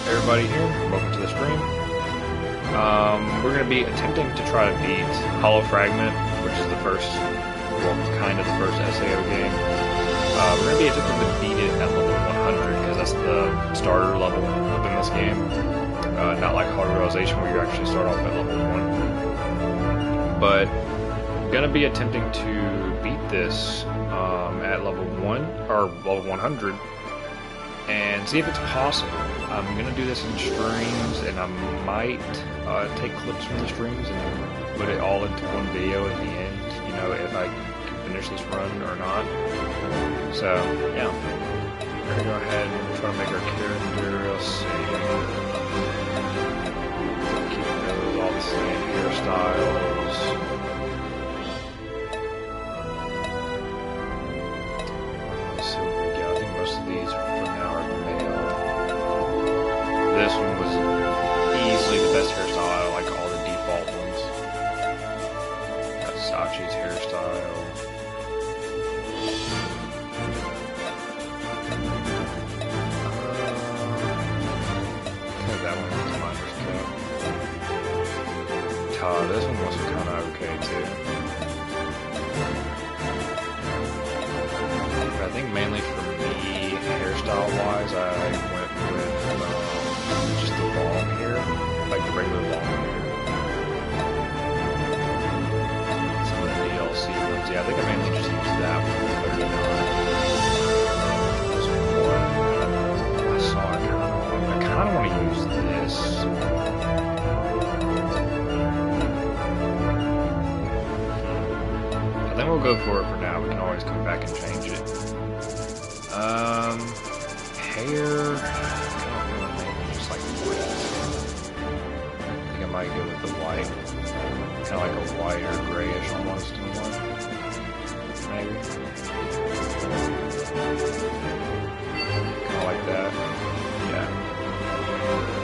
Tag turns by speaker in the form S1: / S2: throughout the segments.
S1: everybody here. Welcome to the stream. We're going to be attempting to try to beat Fragment, which is the first, well, kind of the first SAO game. We're going to be attempting to beat it at level 100, because that's the starter level within this game. Not like Hard Realization, where you actually start off at level 1. But I'm going to be attempting to beat this at level 1, or level 100, and see if it's possible. I'm going to do this in streams, and I might take clips from the streams and put it all into one video at the end, you know, if I can finish this run or not. So, yeah. We're going to go ahead and try to make our character. Let's see. Keep those all the same hairstyles. Let's see what we got. I think most of these for now are male. This one was easily the best hairstyle. I like all the default ones. Got Sachi's hairstyle. That one was miner's cut. This one was kind of okay too. But I think mainly for me, hairstyle-wise, I went with just the long hair, like the regular long hair. Some of the DLC ones, yeah, I think I mainly just used that one, 39. This one, I saw it I kind of want to use this. I think we'll go for it for now. We can always come back and change it. Hair. I don't know, maybe just like white. I think I might go with the white. Kind of like a white or grayish almost in one. Maybe. Kind of like that. Yeah.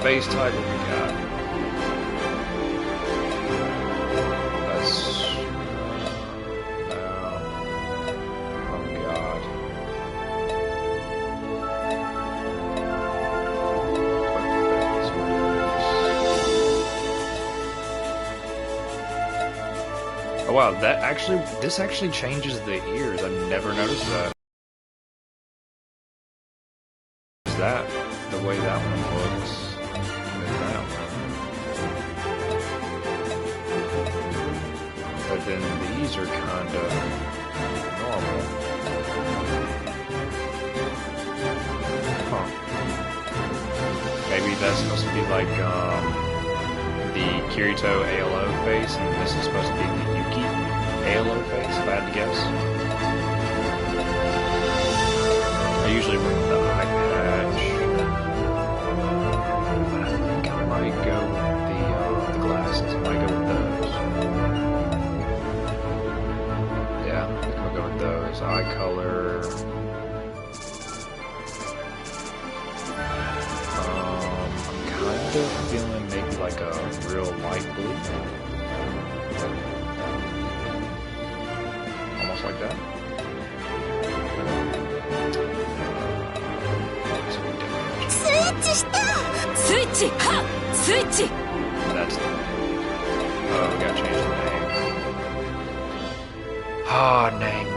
S1: Base type, what we got? That's oh god. Oh wow, this actually changes the ears. I've never noticed that. Is that the way that one looks? But then these are kind of normal. Huh. Maybe that's supposed to be like the Kirito ALO face, and this is supposed to be the Yuki ALO face, if I had to guess. I usually bring the eye patch. I think I might go with the glasses. I might go with those. We'll go with those. Eye color. I'm kind of feeling maybe like a real light blue. Almost like that.
S2: Switch! Ha! Switch!
S1: That's it. Oh, we gotta change the name. Ah, name.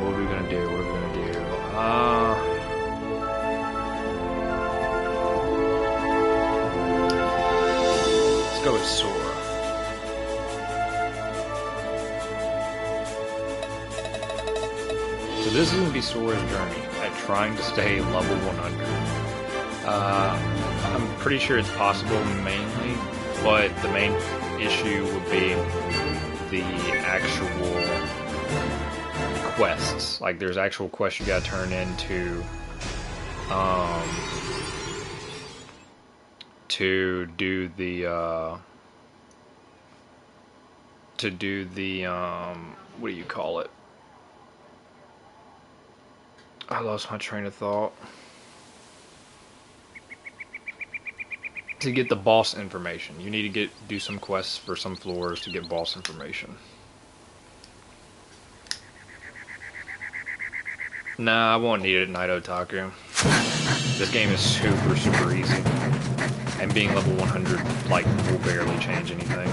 S1: What are we gonna do? Let's go with Sora. So this is gonna be Sora's journey at trying to stay level 100. I'm pretty sure it's possible mainly, but the main issue would be the actual quests. Like, there's actual quests you gotta turn in to do the what do you call it? I lost my train of thought. To get the boss information. You need to do some quests for some floors to get boss information. Nah, I won't need it at Night Otaku. This game is super easy. him being level 100 like will barely change anything.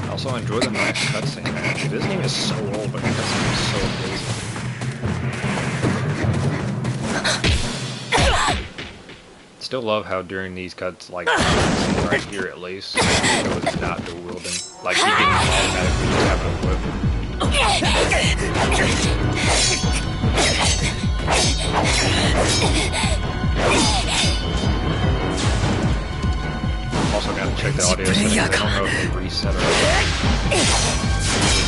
S1: I also enjoy the nice cutscene. This game is so old, but the cutscene is so amazing. Still love how during these cuts, like right here at least, it was not dual wielding. Like he didn't automatically just have a whip. Also gotta check the audio settings. I don't know if they reset or not.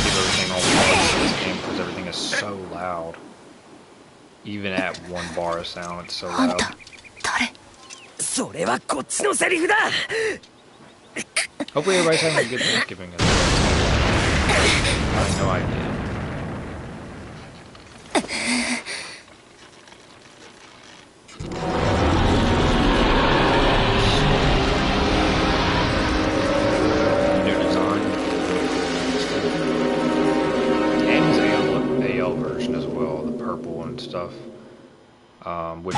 S1: Give everything all the volume in this game because everything is so loud. Even at 1 bar of sound, it's so loud.
S3: それはこっちのセリフだ。
S1: Hopefully everybody's having a good Thanksgiving. I have no idea. New design. And his AL version as well, the purple and stuff. Which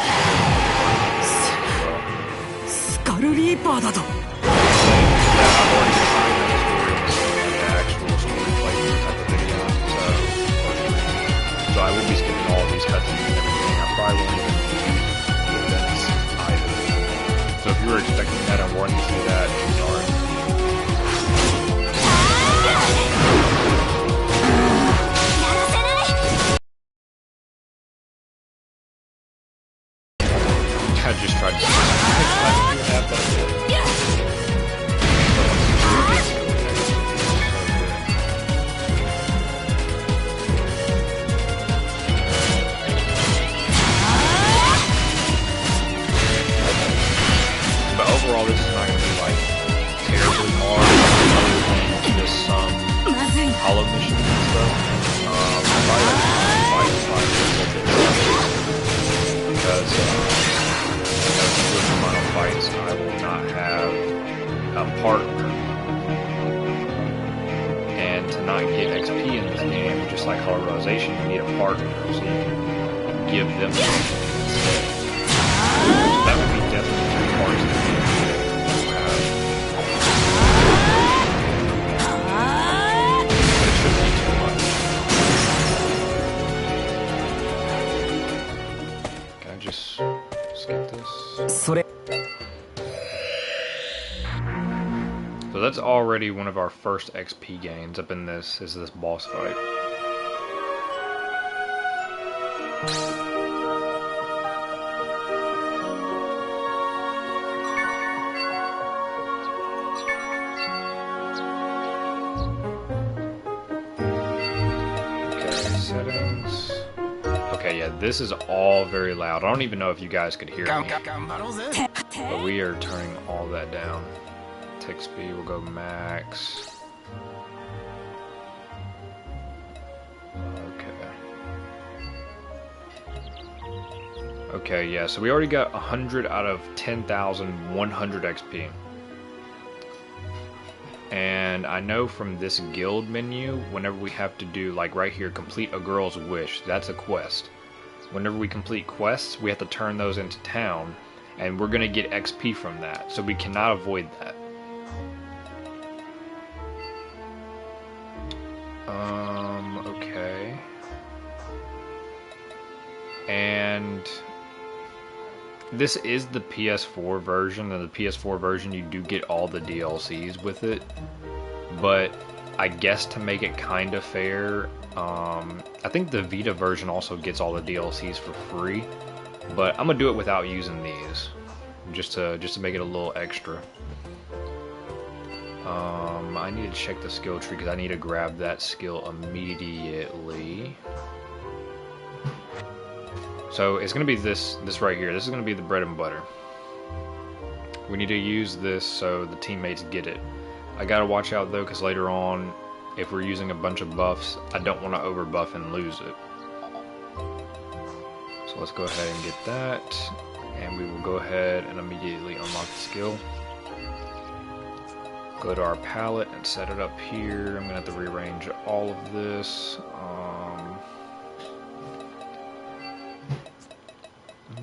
S3: スカルリーパーだと。
S1: I've already defined the actual story playthrough type of video, so I will be skipping all of these cutscenes and everything. I probably won't even do events either. So if you were expecting that and wanting to see that, I'm sorry. I just tried to have that. But overall, this is not going to be like terribly hard, other than just some hollow missions and stuff. Probably because with the final fights, I will not have a partner. And to not get XP in this game, just like Hollow Realization, you need a partner, so you can give them something instead. So that would be definitely 3 parts of the game that you have. But it shouldn't be too much. Can I just skip this?
S3: それ。
S1: So that's already one of our first XP gains up in this, is this boss fight. Okay, settings. Okay, yeah, this is all very loud. I don't even know if you guys could hear me. But we are turning all that down. Tick speed will go max. Okay, yeah, so we already got 100 out of 10,100 XP. And I know from this guild menu, whenever we have to do, like right here, complete a girl's wish, that's a quest. Whenever we complete quests, we have to turn those into town, and we're going to get XP from that, so we cannot avoid that. Okay. And this is the PS4 version, and the PS4 version you do get all the DLCs with it, but I guess to make it kind of fair, I think the Vita version also gets all the DLCs for free, but I'm gonna do it without using these, just to make it a little extra. I need to check the skill tree because I need to grab that skill immediately. So it's gonna be this right here. This is gonna be the bread and butter. We need to use this so the teammates get it. I gotta watch out though, because later on, if we're using a bunch of buffs, I don't want to over buff and lose it. So let's go ahead and get that, and we will go ahead and immediately unlock the skill. Go to our palette and set it up here. I'm gonna have to rearrange all of this.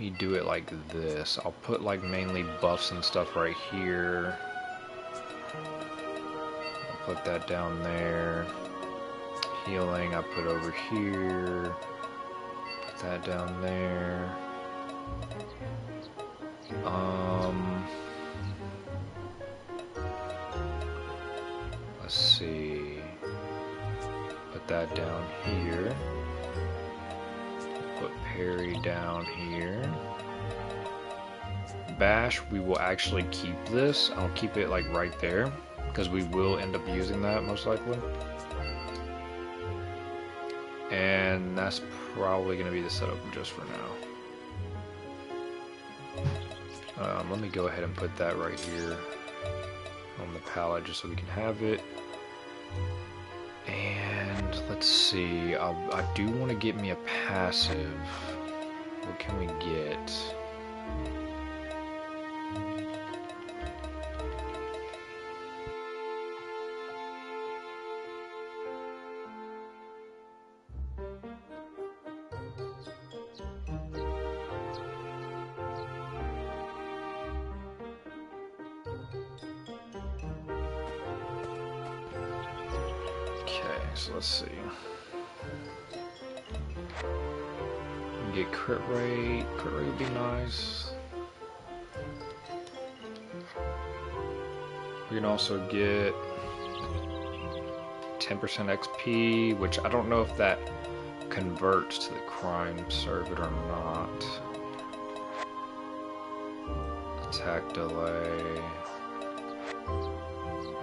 S1: me do it like this. I'll put like mainly buffs and stuff right here. I'll put that down there. Healing I put over here. Put that down there. Let's see. Put that down here. Put parry down here. Bash, we will actually keep this. I'll keep it like right there because we will end up using that most likely. And that's probably going to be the setup just for now. Let me go ahead and put that right here on the palette just so we can have it. And let's see, I do want to get me a passive. What can we get? So let's see. Get crit rate. Crit rate would be nice. We can also get 10% XP, which I don't know if that converts to the crime circuit or not. Attack delay.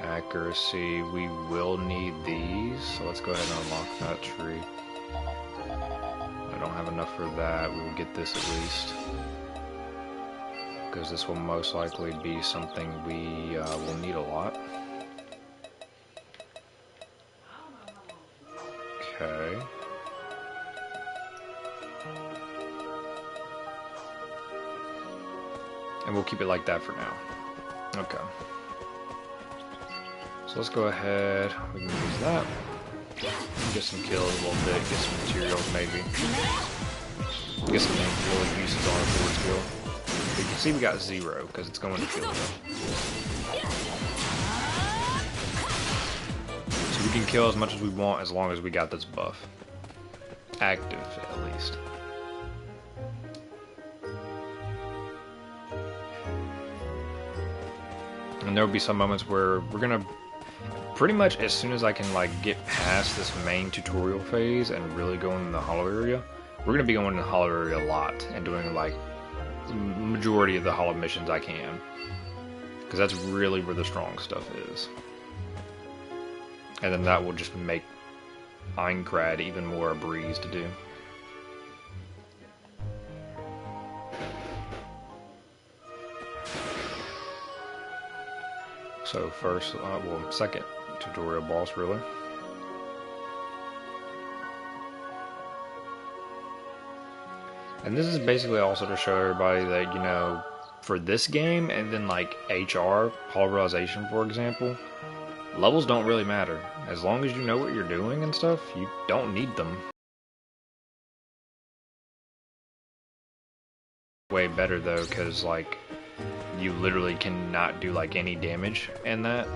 S1: Accuracy, we will need these, so let's go ahead and unlock that tree. I don't have enough for that, we will get this at least. Because this will most likely be something we will need a lot. Okay. And we'll keep it like that for now. Okay. So let's go ahead, we can use that. Get some kills a little bit, get some materials maybe. Get some really uses on our forward skill. But you can see we got 0 because it's going to kill them. So we can kill as much as we want as long as we got this buff. Active at least. And there will be some moments where we're gonna pretty much as soon as I can like get past this main tutorial phase and really go in the hollow area, we're gonna be going in the hollow area a lot and doing like majority of the hollow missions I can, because that's really where the strong stuff is. And then that will just make Einkrad even more a breeze to do. So first, well, second tutorial boss, really. And this is basically also to show everybody that, you know, for this game, and then like HR, pulverization, for example, levels don't really matter. As long as you know what you're doing and stuff, you don't need them. Way better though, because like, you literally cannot do like any damage in that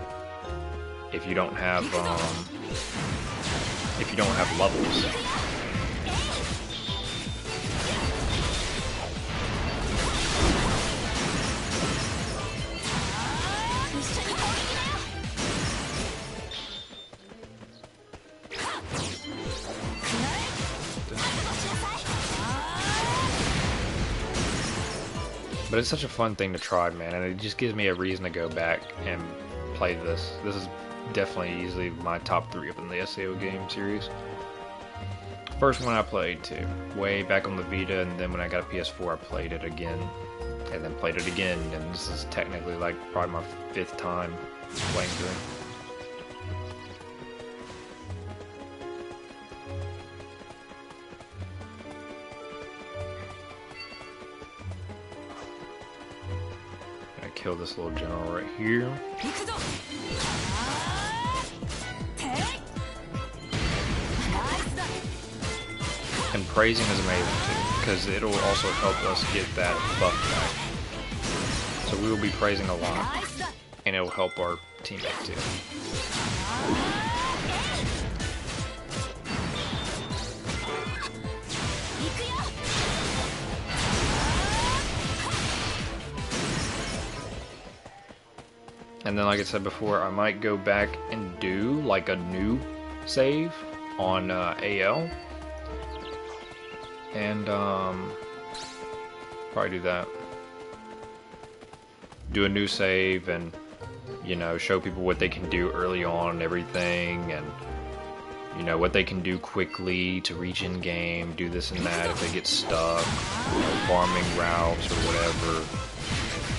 S1: if you don't have levels. But it's such a fun thing to try, man, and it just gives me a reason to go back and play this. This is definitely easily my top 3 up in the SAO game series. First one I played too, way back on the Vita, and then when I got a PS4 I played it again, and then played it again, and this is technically like probably my 5th time playing through. Kill this little general right here. And praising is amazing too. because it'll also help us get that buff back. So we will be praising a lot, and it'll help our teammate too. And then, like I said before, I might go back and do like a new save on AL, and probably do that. Do a new save, and you know, show people what they can do early on and everything, and you know what they can do quickly to reach in game, do this and that if they get stuck, you know, farming routes or whatever.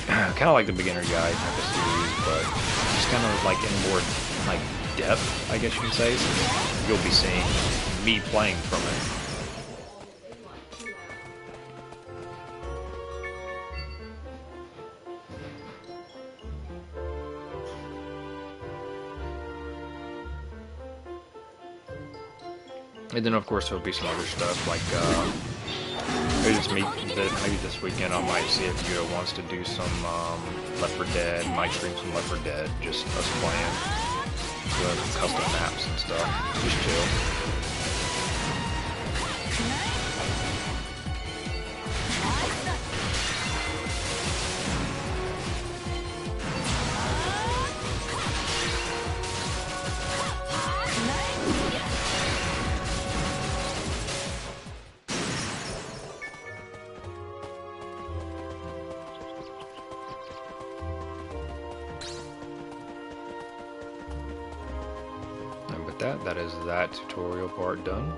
S1: Kind of like the beginner guide type of series, but just kind of like in more like depth, I guess you could say. So you'll be seeing me playing from it. And then of course there'll be some other stuff like maybe this weekend I might see if Yuta wants to do some Left 4 Dead, might stream some Left 4 Dead, just us playing, doing some custom maps and stuff, just chill. That is that tutorial part done.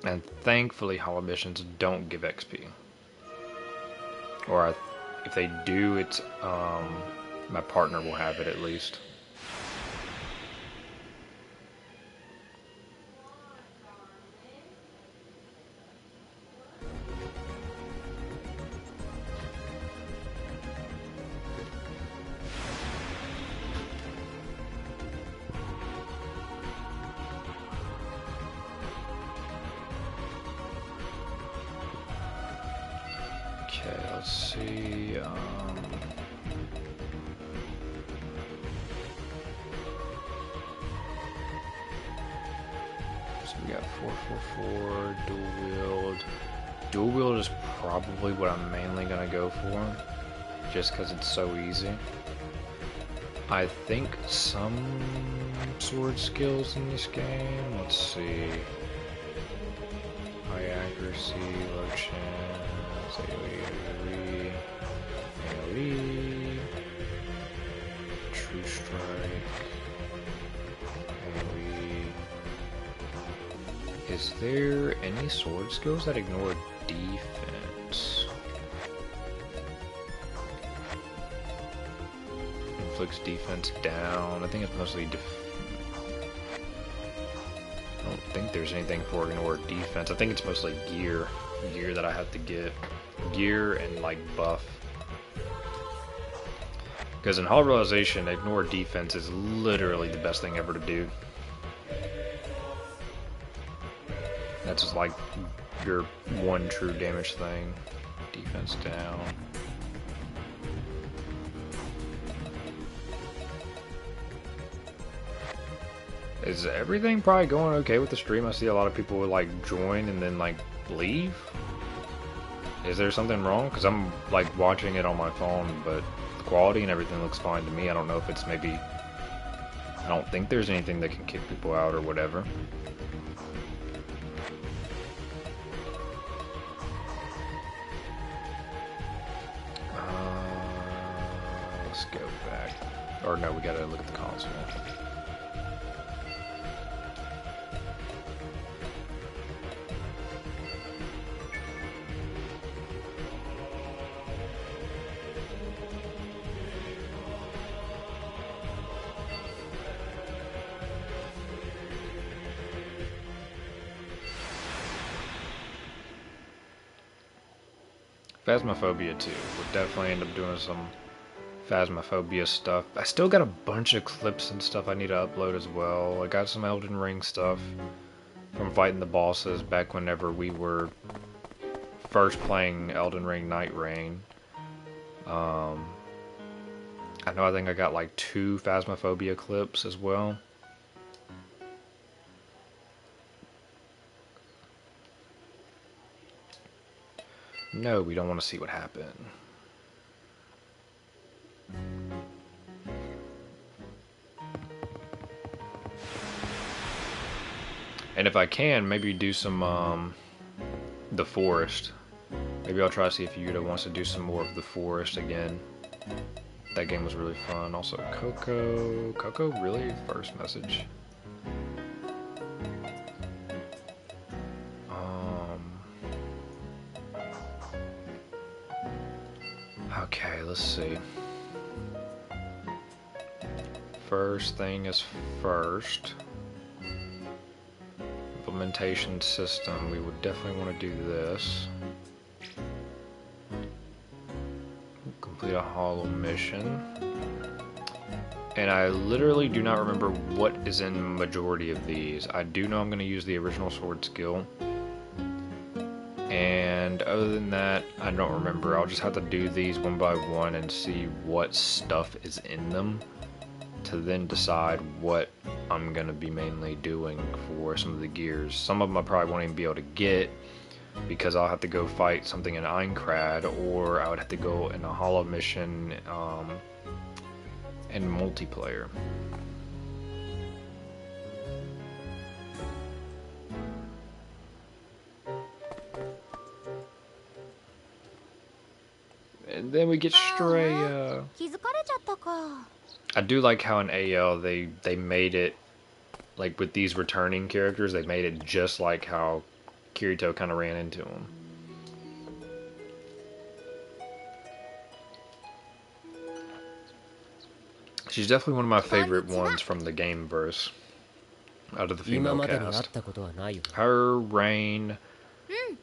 S1: And thankfully hollow missions don't give XP. Or if they do, it's my partner will have it at least. Okay, let's see. So we got 444 dual wield. Dual wield is probably what I'm mainly gonna go for, just because it's so easy. I think some sword skills in this game. Let's see. High accuracy, low chance, AoE, true strike, AoE. Is there any sword skills that ignore defense? Inflicts defense down. I think it's mostly I don't think there's anything for ignore defense. I think it's mostly gear that I have to get. Gear and like buff. Because in Hollow Realization, ignore defense is literally the best thing ever to do. That's just like your one true damage thing. Defense down. Is everything probably going okay with the stream? I see a lot of people would like join and then like leave. Is there something wrong? Because I'm like watching it on my phone, but the quality and everything looks fine to me. I don't know if it's maybe... I don't think there's anything that can kick people out or whatever. Let's go back. Or no, we gotta look at the console. Phasmophobia 2. We'll definitely end up doing some Phasmophobia stuff. I still got a bunch of clips and stuff I need to upload as well. I got some Elden Ring stuff from fighting the bosses back whenever we were first playing Elden Ring Night Rain. I think I got like 2 Phasmophobia clips as well. No, we don't want to see what happened. And if I can, maybe do some, the forest. Maybe I'll try to see if Yuta wants to do some more of the forest again. That game was really fun. Also, Coco. Coco, really? First message. Okay, let's see. First thing is first. Implementation system. We would definitely want to do this. Complete a hollow mission. And I literally do not remember what is in majority of these. I do know I'm going to use the original sword skill. And other than that, I don't remember. I'll just have to do these one by one and see what stuff is in them to then decide what I'm going to be mainly doing for some of the gears. Some of them I probably won't even be able to get because I'll have to go fight something in Aincrad, or I would have to go in a hollow mission in multiplayer. And then we get Stray. I do like how in AL they made it, like with these returning characters, they made it just like how Kirito kind of ran into him. She's definitely one of my favorite ones from the game verse out of the female cast. Her, Rain.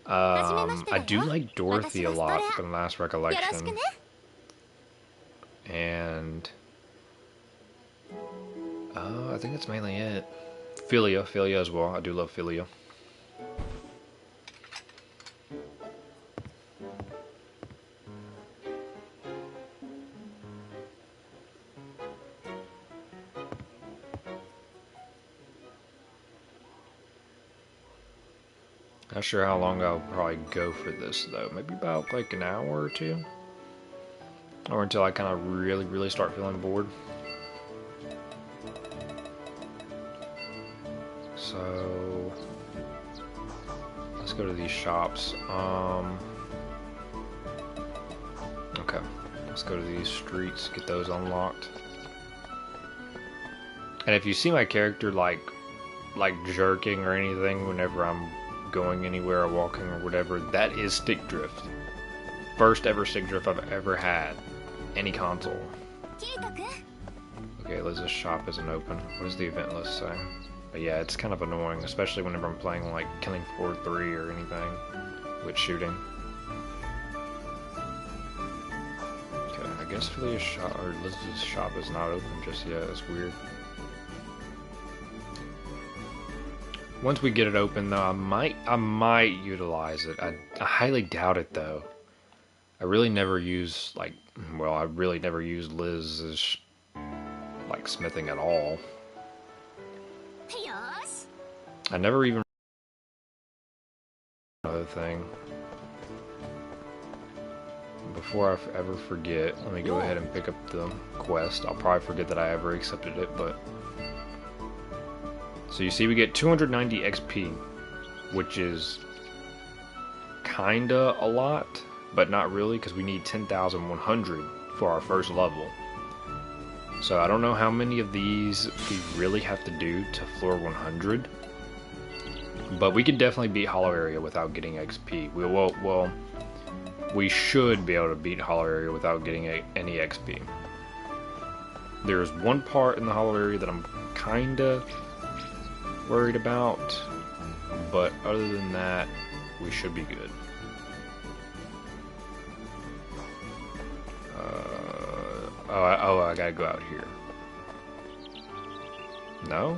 S1: I do like Dorothy a lot from Last Recollection. And I think that's mainly it. Philia as well. I do love Philia. Not sure how long I'll probably go for this though. Maybe about like an hour or two. Or until I kind of really start feeling bored. So let's go to these shops. Okay, let's go to these streets, get those unlocked. And if you see my character like jerking or anything whenever I'm going anywhere or walking or whatever, that is stick drift. First ever stick drift I've ever had. Any console. Okay, Liz's shop isn't open. What does the event list say? But yeah, it's kind of annoying, especially whenever I'm playing like Killing Floor 3 or anything with shooting. Okay, I guess Philia's shop or Liz's shop is not open just yet. It's weird. Once we get it open though, I might utilize it. I highly doubt it though. I really never use I really never used Liz's like smithing at all. I never even another thing. Before I ever forget, let me go ahead and pick up the quest. I'll probably forget that I ever accepted it, but so you see we get 290 XP, which is kinda a lot, but not really because we need 10,100 for our first level. So I don't know how many of these we really have to do to floor 100, but we can definitely beat Hollow Area without getting XP. We should be able to beat Hollow Area without getting any XP. There's one part in the Hollow Area that I'm kinda worried about, but other than that, we should be good. I gotta go out here. No?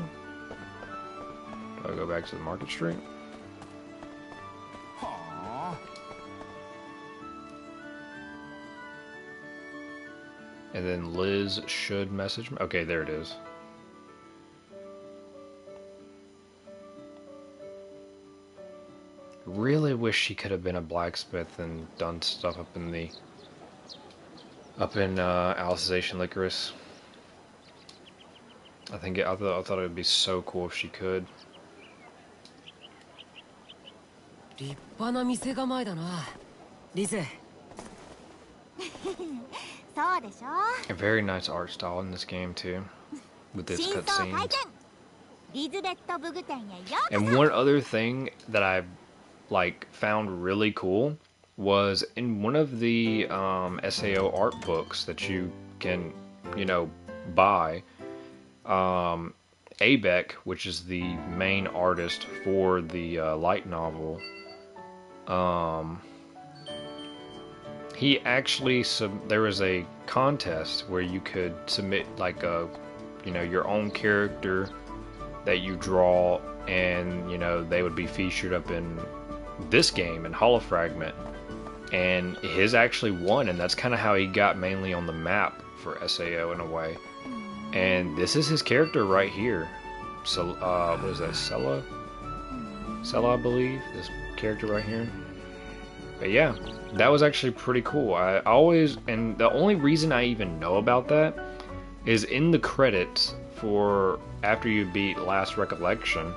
S1: Do I go back to the Market Street? And then Liz should message me. Okay, there it is. Really wish she could have been a blacksmith and done stuff up in Alice's Asian Licorice. I thought it would be so cool if she could.
S3: 立派な店構えだな、リゼ。
S4: そうでしょ。
S1: A very nice art style in this game too, with its cutscenes.
S4: リズベット武具店へようこそ。
S1: And one other thing that I found really cool was in one of the SAO art books that you can, buy. Abeck, which is the main artist for the light novel, he actually there was a contest where you could submit your own character that you draw, and they would be featured up in this game in Hollow Fragment, and his actually won, and that's kind of how he got mainly on the map for SAO in a way. And this is his character right here. So, what is that, Sella? Sella, I believe, this character right here. But yeah, that was actually pretty cool. And the only reason I even know about that is in the credits for after you beat Last Recollection,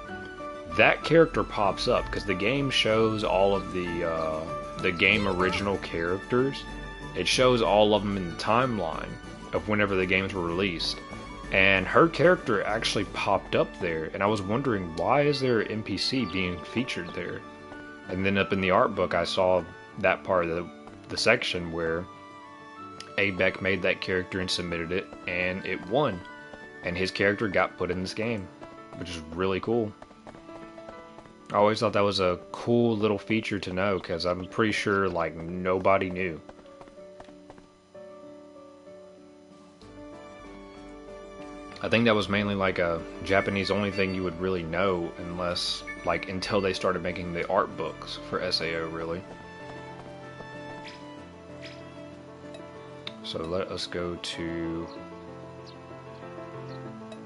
S1: that character pops up because the game shows all of the game original characters. It shows all of them in the timeline of whenever the games were released. And her character actually popped up there, and I was wondering, why is there an NPC being featured there? And then up in the art book, I saw that part of the section where Abeck made that character and submitted it, and it won. And his character got put in this game, which is really cool. I always thought that was a cool little feature to know, because I'm pretty sure nobody knew. I think that was mainly a Japanese only thing you would really know, unless until they started making the art books for SAO, really. So let us go to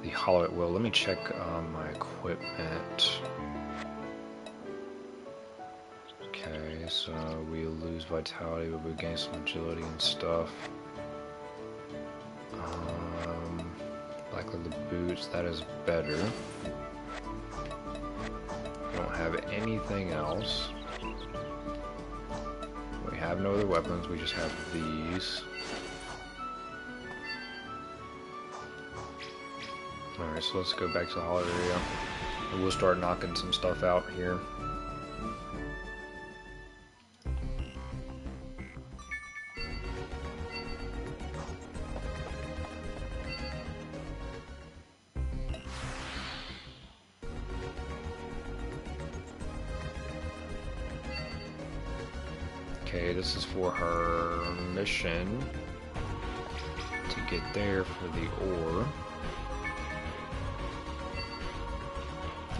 S1: the Hollow at Will. Let me check my equipment. Okay, so we lose vitality, but we gain some agility and stuff. Black leather boots, that is better. We don't have anything else. We have no other weapons, we just have these. Alright, so let's go back to the Hollow area. And we'll start knocking some stuff out here. Okay, this is for her mission to get there for the ore.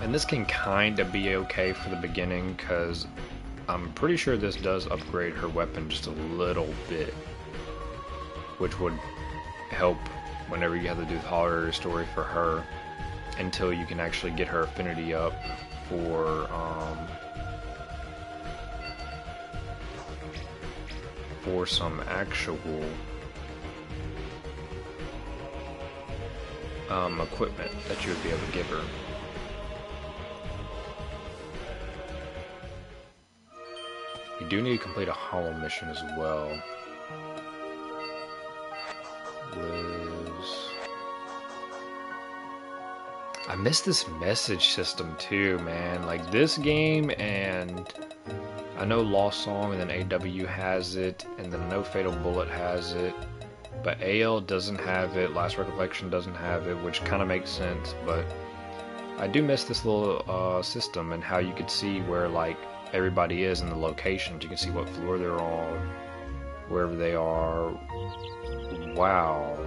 S1: And this can kind of be okay for the beginning, because I'm pretty sure this does upgrade her weapon just a little bit, which would help whenever you have to do the Hollow story for her, until you can actually get her affinity up for some actual equipment that you would be able to give her. You do need to complete a Hollow mission as well. Liz. I miss this message system too, man. This game, and I know Lost Song and then AW has it, and then No Fatal Bullet has it, but AL doesn't have it, Last Recollection doesn't have it, which kind of makes sense, but I do miss this little system and how you could see where everybody is in the locations. You can see what floor they're on, wherever they are. Wow.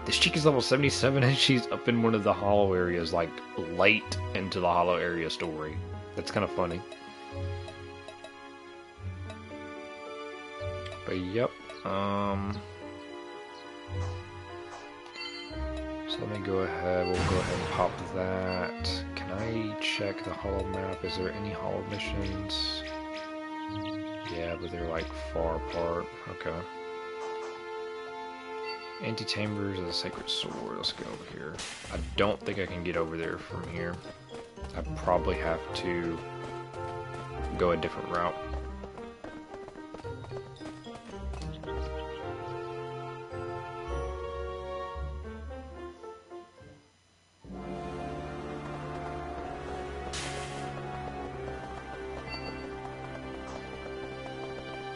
S1: This chick is level 77 and she's up in one of the hollow areas, like late into the hollow area story. That's kind of funny. But yep, so let me go ahead, we'll go ahead and pop that. Can I check the hollow map? Is there any hollow missions? Yeah, but they're like far apart. Okay. Anti-chambers of the sacred sword. Let's go over here. I don't think I can get over there from here. I probably have to go a different route.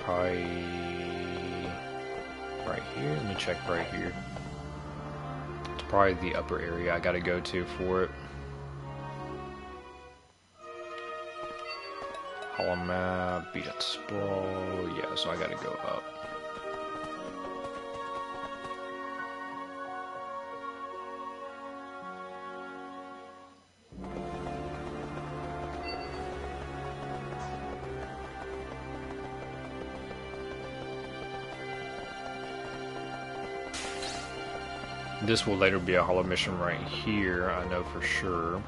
S1: Probably right here. Let me check right here. It's probably the upper area I gotta go to for it. Hollow map, beat at sprawl. Yeah, so I gotta go up. This will later be a hollow mission right here, I know for sure.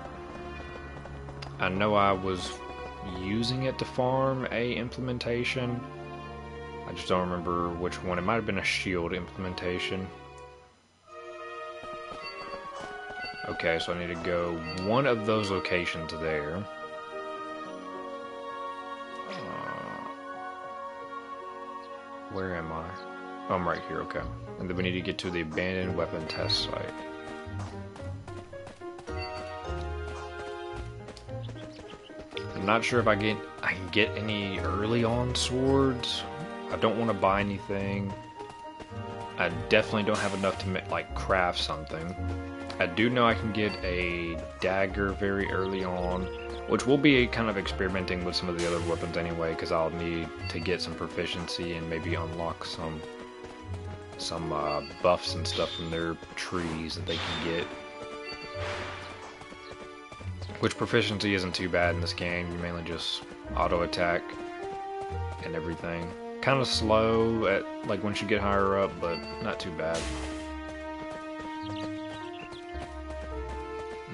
S1: I know I was using it to farm a implementation. I just don't remember which one. It might have been a shield implementation. Okay, so I need to go one of those locations there. Where am I? Oh, I'm right here, okay. And then we need to get to the abandoned weapon test site. I'm not sure if I can get any early on swords. I don't want to buy anything. I definitely don't have enough to like craft something. I do know I can get a dagger very early on, which will be kind of experimenting with some of the other weapons anyway, because I'll need to get some proficiency and maybe unlock some buffs and stuff from their trees that they can get. Which proficiency isn't too bad in this game. You mainly just auto attack and everything. Kind of slow at like once you get higher up, but not too bad.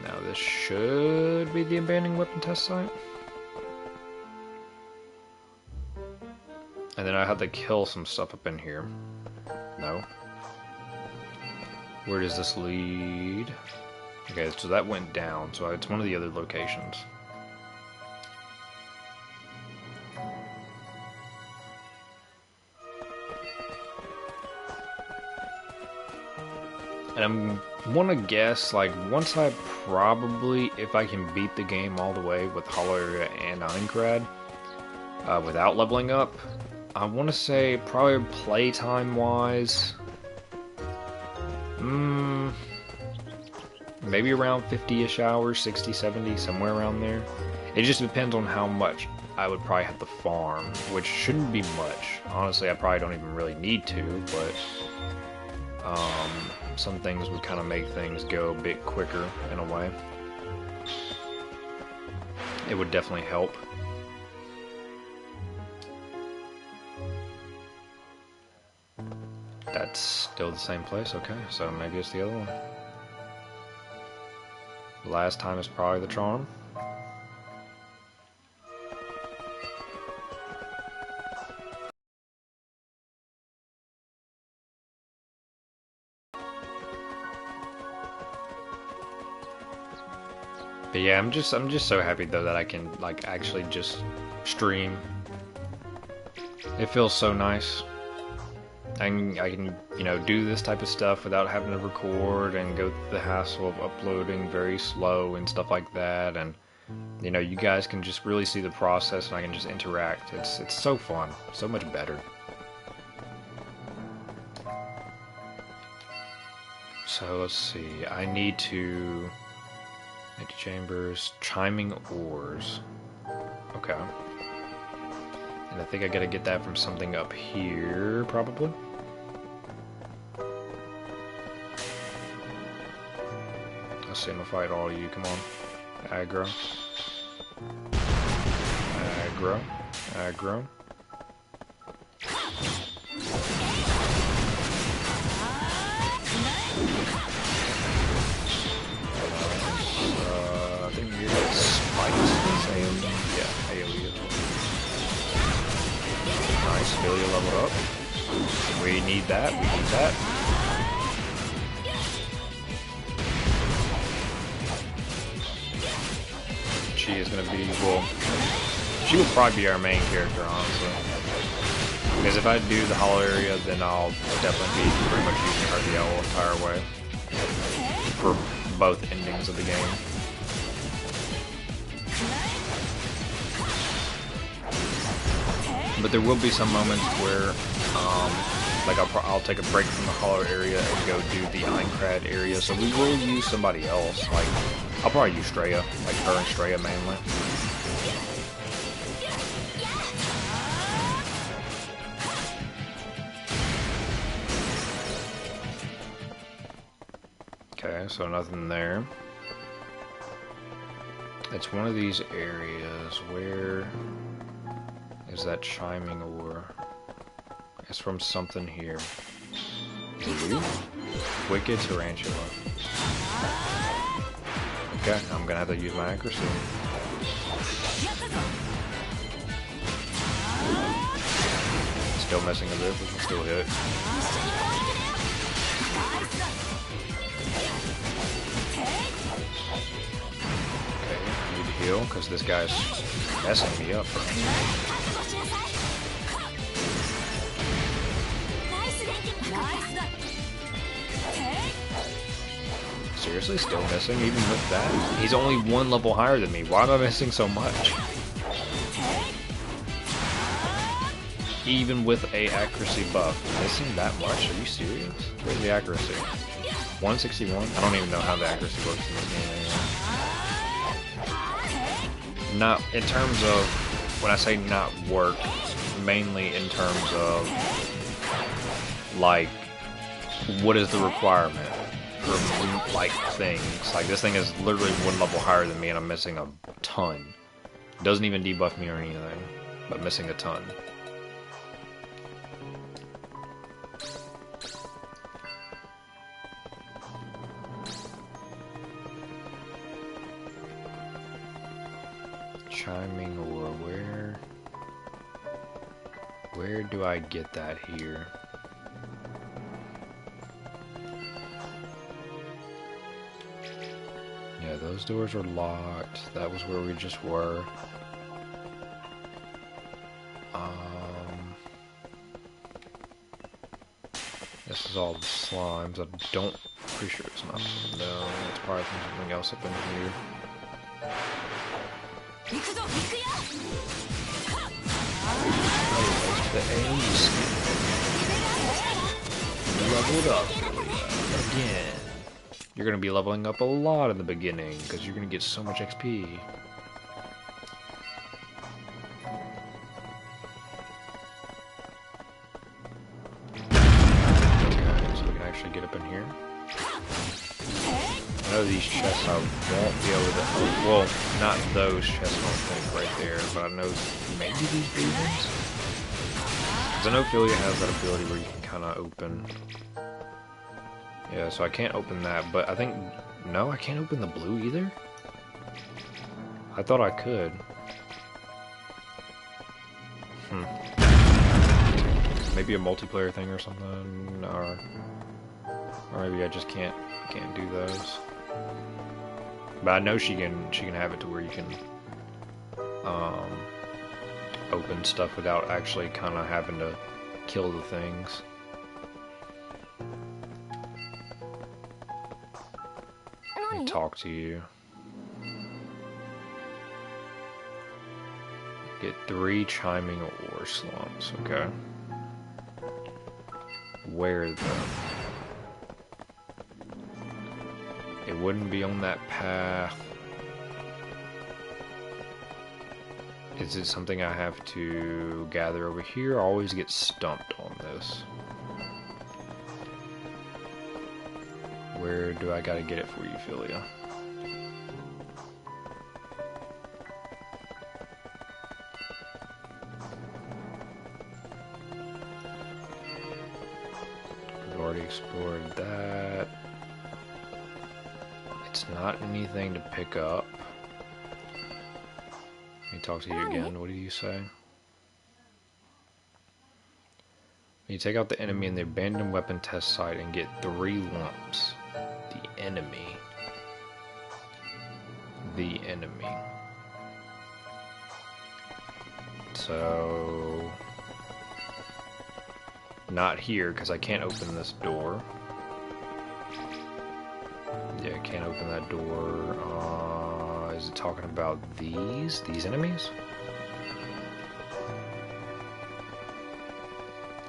S1: Now this should be the abandoned weapon test site. And then I had to kill some stuff up in here. No. Where does this lead? Okay, so that went down, so it's one of the other locations. And I want to guess, like, once I probably, if I can beat the game all the way with Hollow Area and Aincrad, without leveling up, I want to say probably playtime-wise, maybe around 50-ish hours, 60, 70, somewhere around there. It just depends on how much I would probably have to farm, which shouldn't be much. Honestly, I probably don't even really need to, but some things would kind of make things go a bit quicker in a way. It would definitely help. That's still the same place, okay, so maybe it's the other one. Last time is probably the charm. But yeah, I'm just so happy though that I can like actually just stream. It feels so nice. I can, you know, do this type of stuff without having to record and go through the hassle of uploading very slow and stuff like that. And, you know, you guys can just really see the process and I can just interact. It's so fun. So much better. So, let's see. I need to... Empty chambers. Chiming ores. Okay. And I think I gotta get that from something up here, probably. Let's see, I'm gonna fight all of you, come on. Aggro. Aggro. Aggro. I think you're gonna spike this AoE. Yeah, AoE as well. Nice, Filia leveled up. We need that, we need that. She is gonna be, well, she will probably be our main character, honestly. Because if I do the hollow area, then I'll definitely be pretty much using her the entire way. For both endings of the game. But there will be some moments where, like I'll take a break from the hollow area and go do the Einkrad area, so we will use somebody else. Like, I'll probably use Straya, like her and Straya mainly. Okay, so nothing there. It's one of these areas. Where is that chiming ore? It's from something here. Blue? Wicked Tarantula. Okay, I'm gonna have to use my accuracy. Still missing a bit, we can still hit. Okay, I need to heal because this guy's messing me up. Seriously, still missing even with that? He's only one level higher than me. Why am I missing so much? Even with a accuracy buff, missing that much? Are you serious? Where's the accuracy? 161? I don't even know how the accuracy works in this game anymore. Not in terms of, when I say not work, mainly in terms of, like, what is the requirement for, like, things. Like, this thing is literally one level higher than me and I'm missing a ton. Doesn't even debuff me or anything, but missing a ton. Chiming ore, where do I get that here? Yeah, those doors are locked. That was where we just were. This is all the slimes. I don't, pretty sure it's not. No, it's probably from something else up in here. The AoE skill. Leveled up again. You're gonna be leveling up a lot in the beginning because you're gonna get so much XP. Okay, so we can actually get up in here. I know these chests I won't be able to, well, not those chests I don't think right there, but I know maybe these blue ones? Because I know Filia has that ability where you can kind of open. Yeah, so I can't open that, but I think, no, I can't open the blue either? I thought I could. Maybe a multiplayer thing or something, or maybe I just can't do those. But I know she can have it to where you can open stuff without actually kind of having to kill the things. Let me talk to you. Get 3 chiming ore slumps, okay. Where though? It wouldn't be on that path. Is it something I have to gather over here? I always get stumped on this. Where do I gotta get it for you, Philia? We've already explored that. It's not anything to pick up. Let me talk to you again. What do you say? You take out the enemy in the abandoned weapon test site and get 3 lumps. The enemy. The enemy. So... not here, because I can't open this door. Yeah, I can't open that door. Is it talking about these enemies?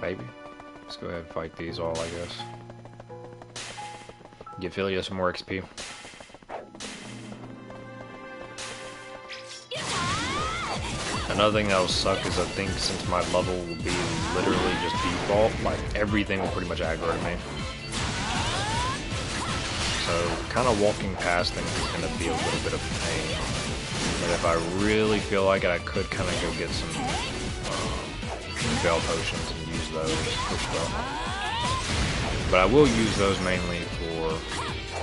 S1: Maybe. Let's go ahead and fight these all, I guess. Give Philia some more XP. Another thing that will suck is I think since my level will be literally just default, like everything will pretty much aggro to me. So kind of walking past things is going to be a little bit of a pain. But if I really feel like it, I could kind of go get some Veil potions and use those for stuff. But I will use those mainly for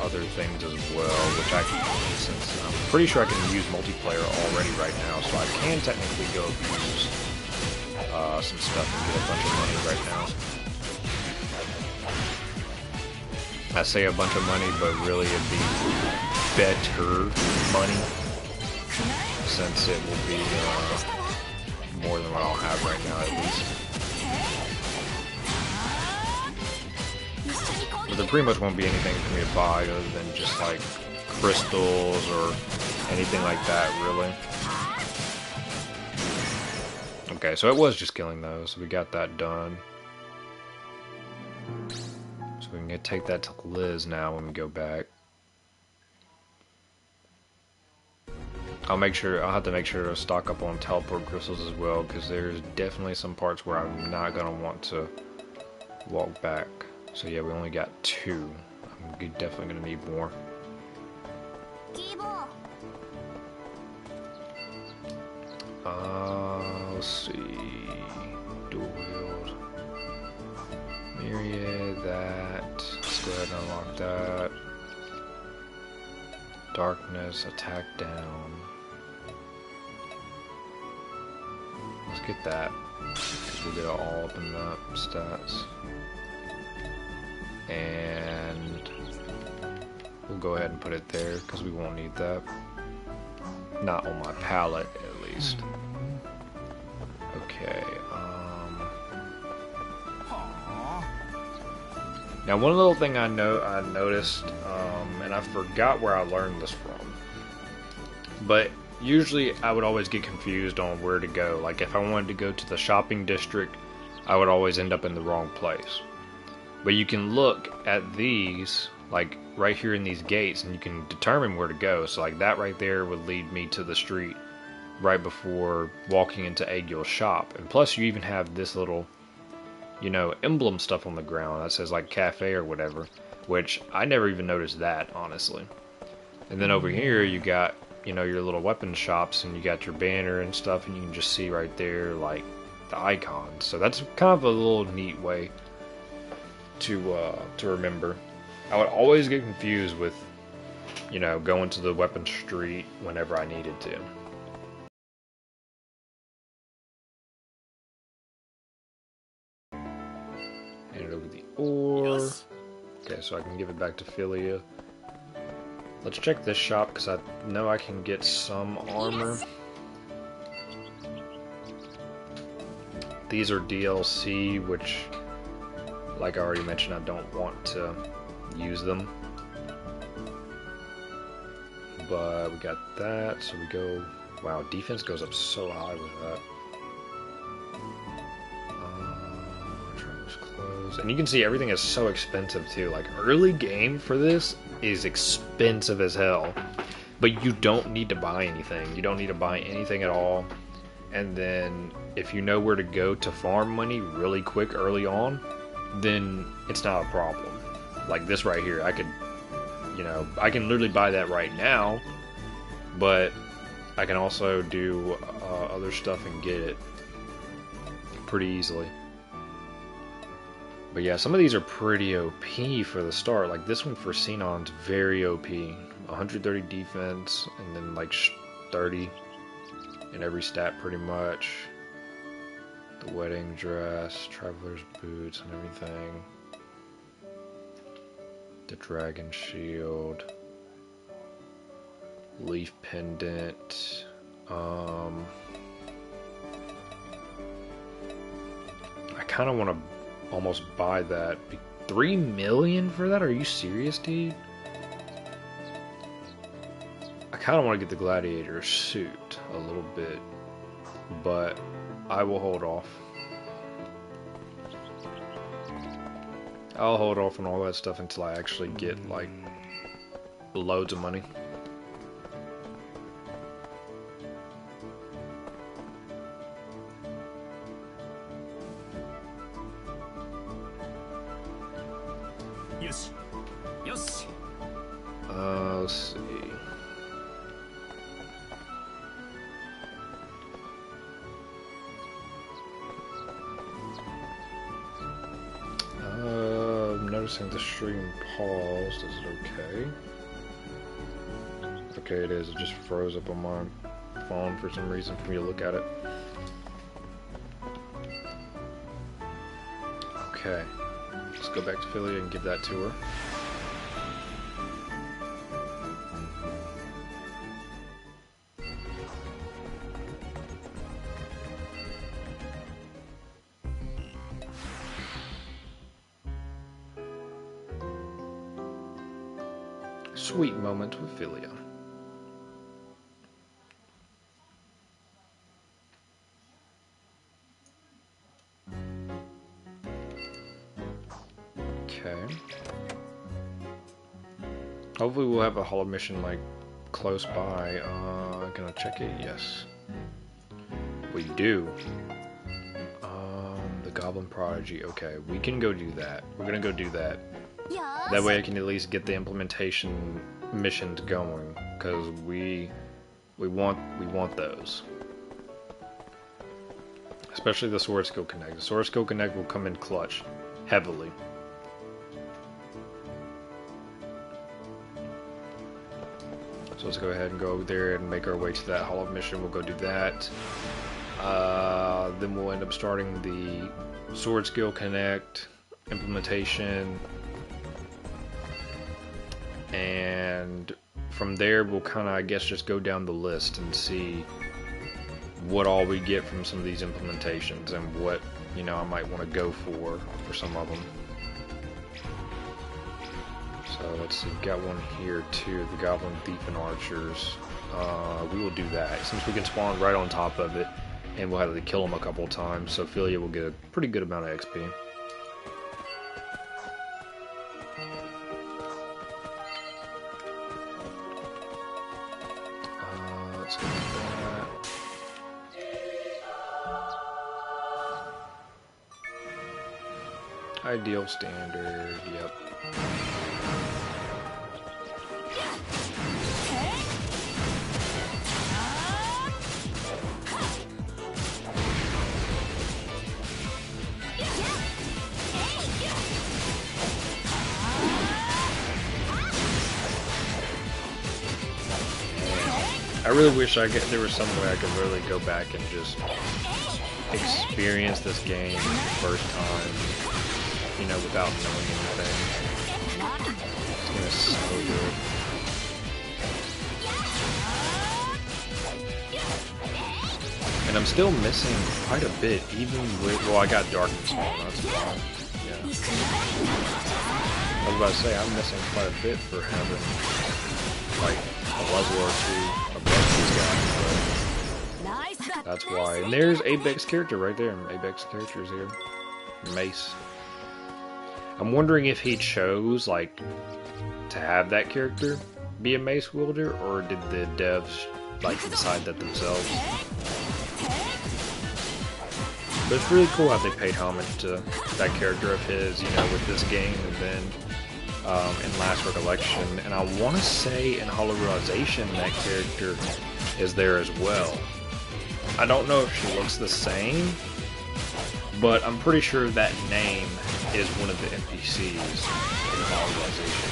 S1: other things as well, which I can, since I'm pretty sure I can use multiplayer already right now, so I can technically go use some stuff and get a bunch of money right now. I say a bunch of money, but really it'd be better money, since it will be more than what I'll have right now, at least. But there pretty much won't be anything for me to buy other than just like crystals or anything like that, really. Okay, so it was just killing those, so we got that done. So we can take that to Liz now when we go back. I'll have to make sure to stock up on teleport crystals as well, because there's definitely some parts where I'm not going to want to walk back. So yeah, we only got 2. I'm definitely going to need more. Let's see. Dual wield. Myriad, that. Let's go ahead and unlock that. Darkness, attack down. Let's get that, because we get all up in the stats. And we'll go ahead and put it there, because we won't need that. Not on my palette, at least. Okay, now one little thing I noticed, and I forgot where I learned this from, but usually I would always get confused on where to go. Like if I wanted to go to the shopping district, I would always end up in the wrong place. But you can look at these, like right here in these gates, and you can determine where to go. So like that right there would lead me to the street right before walking into Agil's shop. And plus you even have this little, you know, emblem stuff on the ground that says like cafe or whatever, which I never even noticed that, honestly. And then over here you got, you know, your little weapon shops, and you got your banner and stuff, and you can just see right there like the icons. So that's kind of a little neat way to remember. I would always get confused with, you know, going to the weapon street whenever I needed to. Hand it over the ore. Yes. Okay, so I can give it back to Philia. Let's check this shop, because I know I can get some armor. Yes. These are DLC, which, like I already mentioned, I don't want to use them. But we got that, so we go... Wow, defense goes up so high with that. Clothes. And you can see everything is so expensive too. Like, early game for this is expensive as hell. But you don't need to buy anything. You don't need to buy anything at all. and then if you know where to go to farm money really quick early on, then it's not a problem. Like this right here, I could, I can literally buy that right now, but I can also do other stuff and get it pretty easily. But yeah, some of these are pretty OP for the start. Like this one for Xenon's very OP. 130 defense, and then like 30 in every stat pretty much. The wedding dress, traveler's boots and everything. The dragon shield. Leaf pendant. I kind of want to almost buy that. 3 million for that? Are you serious, dude? I kind of want to get the gladiator suit a little bit, but I will hold off. I'll hold off on all that stuff until I actually get like loads of money. Let's see. I'm noticing the stream paused. Is it okay? Okay, it is. It just froze up on my phone for some reason for me to look at it. Okay. Let's go back to Philly and give that to her. Sweet moment with Philia. Okay. Hopefully we'll have a hollow mission like close by. Gonna check it? Yes. We do. The Goblin Prodigy. Okay, we can go do that. We're gonna go do that. That way I can at least get the implementation missions going, because we want those. Especially the Sword Skill Connect. The Sword Skill Connect will come in clutch, heavily. So let's go ahead and go over there and make our way to that Hollow mission. We'll go do that. Then we'll end up starting the Sword Skill Connect implementation. And from there, we'll kind of, I guess, just go down the list and see what all we get from some of these implementations and what, I might want to go for some of them. So let's see, got one here too, the Goblin Thief and Archers. We will do that, since we can spawn right on top of it, and we'll have to kill them a couple times, so Philia will get a pretty good amount of XP. Let's go with that. Ideal standard, yep. I really wish there was some way I could really go back and just experience this game first time, without knowing anything. It's so good. And I'm still missing quite a bit, even with, well, I got Darkness on, that's fine. Yeah. I was about to say, I'm missing quite a bit for having, like, a level or two above these guys, but that's why. And there's Abex character right there. Abex character is here. Mace. I'm wondering if he chose, like, to have that character be a mace wielder, or did the devs, like, decide that themselves? But it's really cool how they paid homage to that character of his, you know, with this game and then in Last Recollection. And I want to say in Hollow Realization that character is there as well. I don't know if she looks the same, but I'm pretty sure that name is one of the NPCs in Hollow Realization.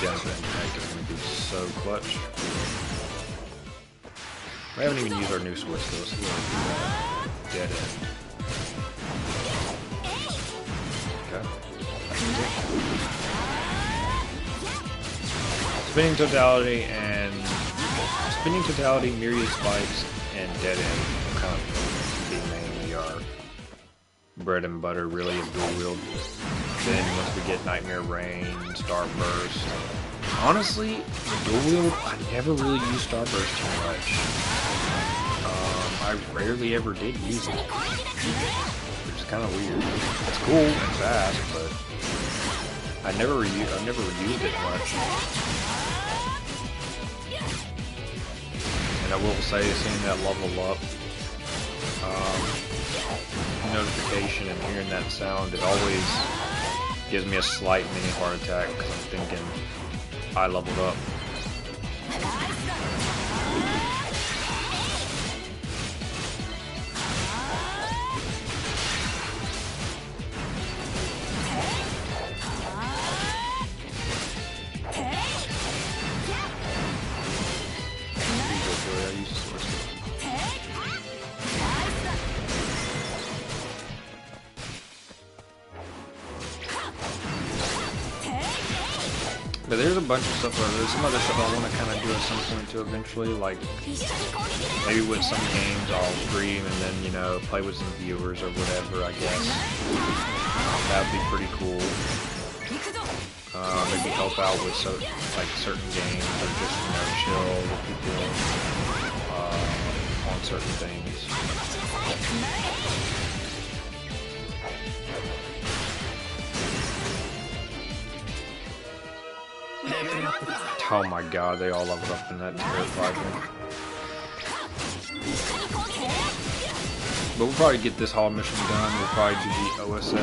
S1: Judgment Impact is going to be so clutch. We haven't even used our new sword skills, so we'll do that. Dead end. Okay. Spinning Totality, Myriad Spikes, and Dead End will kind of be mainly our bread and butter, really, of dual wield. Then once we get Nightmare Rain, Starburst. Honestly, the dual wield, I never really used Starburst too much. I rarely ever did use it, which is kind of weird. It's cool and fast, but I've never used it much. And I will say, seeing that level up notification and hearing that sound, it always gives me a slight mini heart attack because I'm thinking I leveled up. But there's a bunch of stuff, there's some other stuff I want to kind of do at some point too eventually, like maybe with some games I'll stream and then, you know, play with some viewers or whatever, I guess. That would be pretty cool. Maybe help out with like certain games or just, you know, chill with people on certain things. Oh my god, they all leveled up in that terrified me. But we'll probably get this whole mission done. We'll probably do the OSS,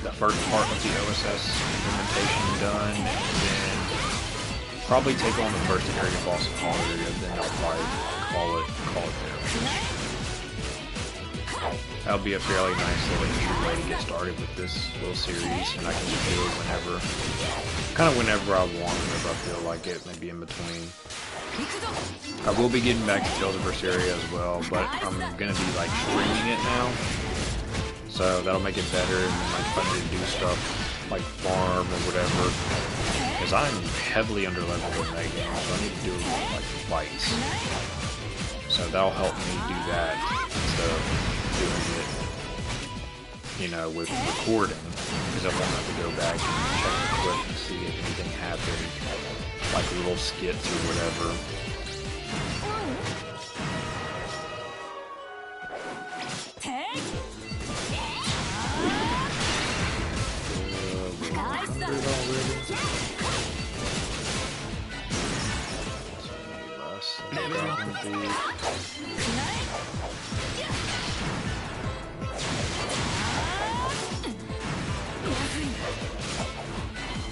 S1: the first part of the OSS implementation done, and then probably take on the first area boss of Hall area, then I'll probably call it there. That'll be a fairly nice little easy way to get started with this little series, and I can just do it whenever I want, whenever I feel like it, maybe in between. I will be getting back to Tales of Berseria as well, but I'm gonna be like streaming it now, so that'll make it better, and like if I need to do stuff like farm or whatever, because I'm heavily underleveled in that game, so I need to do like fights. So that'll help me do that instead of doing it, you know, with recording, because I won't have to go back and check the clip and see if anything happened, like little skits or whatever.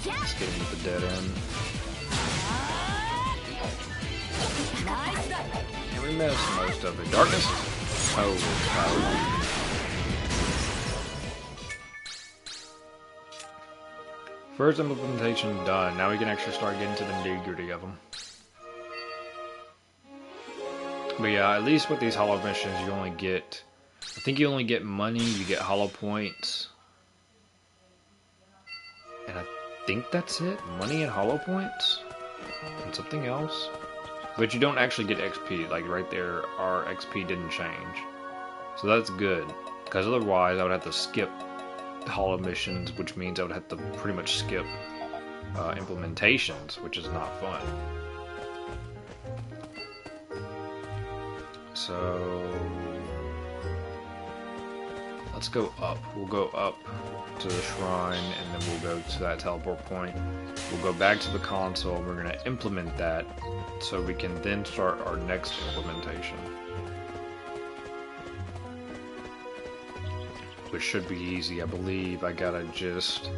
S1: Let's get him with the dead end. And we missed most of it. Darkness is overpowered. First implementation done. Now we can actually start getting to the nitty-gritty of them. But yeah, at least with these hollow missions, you only get, I think you only get money, you get hollow points, and I think that's it. Money and hollow points, and something else. But you don't actually get XP, like right there, our XP didn't change. So that's good, because otherwise I would have to skip hollow missions, which means I would have to pretty much skip implementations, which is not fun. So let's go up. We'll go up to the shrine, and then we'll go to that teleport point. We'll go back to the console. We're going to implement that so we can then start our next implementation, which should be easy. I believe I gotta just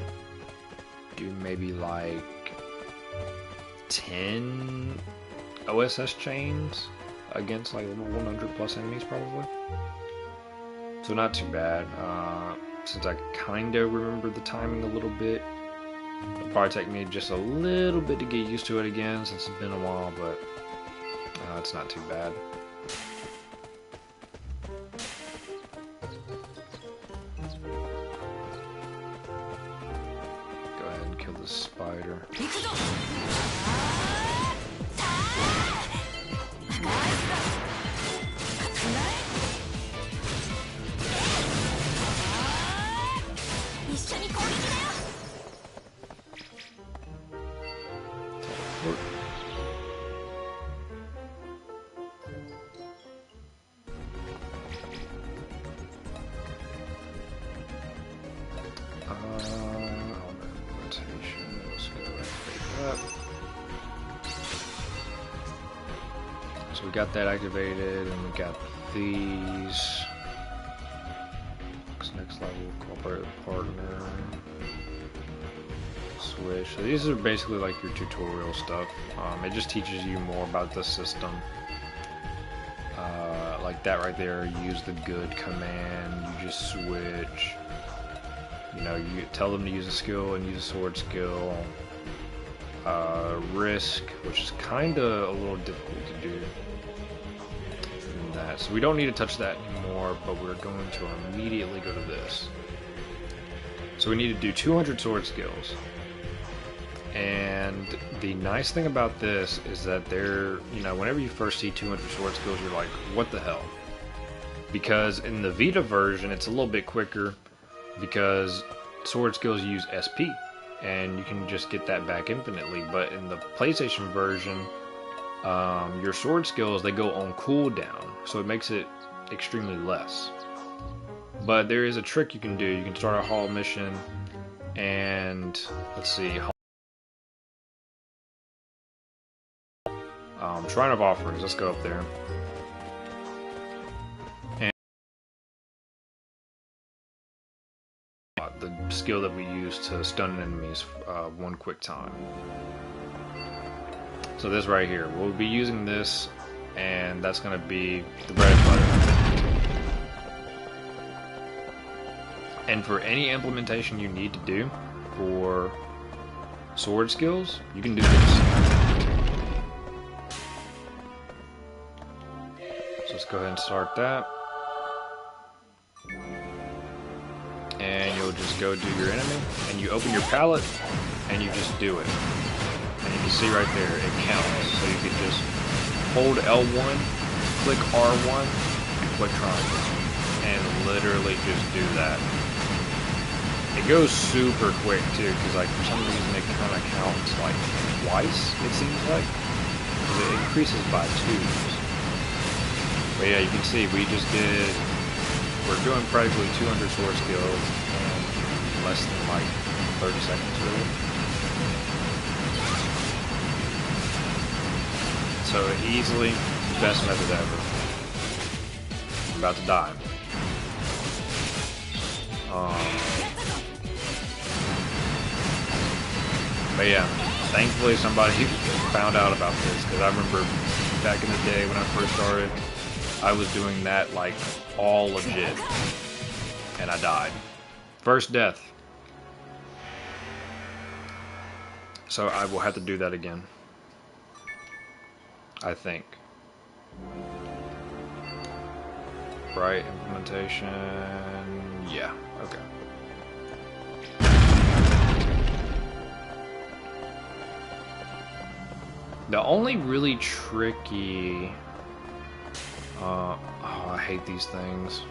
S1: do maybe like 10 OSS chains against like 100 plus enemies probably. So not too bad. Since I kind of remember the timing a little bit, it'll probably take me just a little bit to get used to it again since it's been a while, but it's not too bad. Go ahead and kill this spider. So we got that activated, and we got these. Next level, cooperate with partner. Switch. So these are basically like your tutorial stuff. It just teaches you more about the system. Like that right there, use the good command. You just switch. You know, you tell them to use a skill and use a sword skill. Risk, which is kind of a little difficult to do. That. So we don't need to touch that anymore, but we're going to immediately go to this. So we need to do 200 sword skills. And the nice thing about this is that they're, you know, whenever you first see 200 sword skills, you're like, what the hell? Because in the Vita version, it's a little bit quicker because sword skills use SP, and you can just get that back infinitely. But in the PlayStation version, your sword skills, they go on cooldown, so it makes it extremely less. But there is a trick you can do. You can start a hall mission, and let's see, Shrine of Offerings. Let's go up there. And the skill that we use to stun enemies one quick time. So this right here, we'll be using this, and that's going to be the bread and butter. And for any implementation you need to do for sword skills, you can do this. So let's go ahead and start that. And you'll just go do your enemy, and you open your palette, and you just do it. And you can see right there, it counts. So you can just hold L1, click R1, and click triangle. And literally just do that. It goes super quick too, because like for some reason it kind of counts like twice, it seems like. Because it increases by 2s. But yeah, you can see we're doing practically 200 sword skills in less than like 30 seconds really. So easily, best method ever. I'm about to die. But yeah, thankfully somebody found out about this, because I remember back in the day when I first started, I was doing that like all legit, and I died. First death. So I will have to do that again, I think. Right, implementation, yeah, okay. The only really tricky, oh, I hate these things.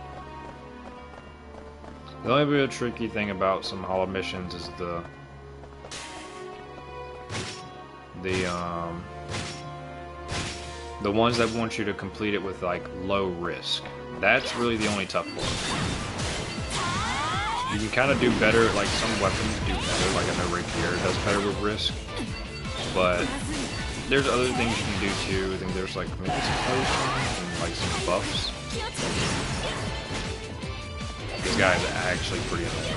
S1: The only real tricky thing about some hollow missions is the ones that want you to complete it with like low risk. That's really the only tough one. You can kind of do better, like some weapons do better, like I know Rapier does better with Risk, but there's other things you can do too. I think there's like maybe some potions and like some buffs. This guy is actually pretty annoying.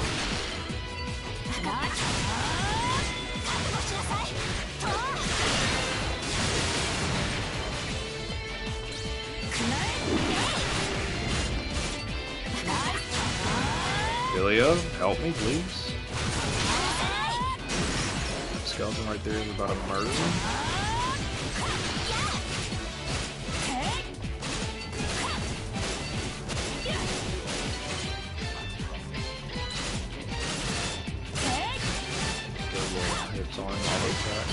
S1: Ilya, help me, please. Skeleton right there is about to murder him. Get a little hits on him, auto attack.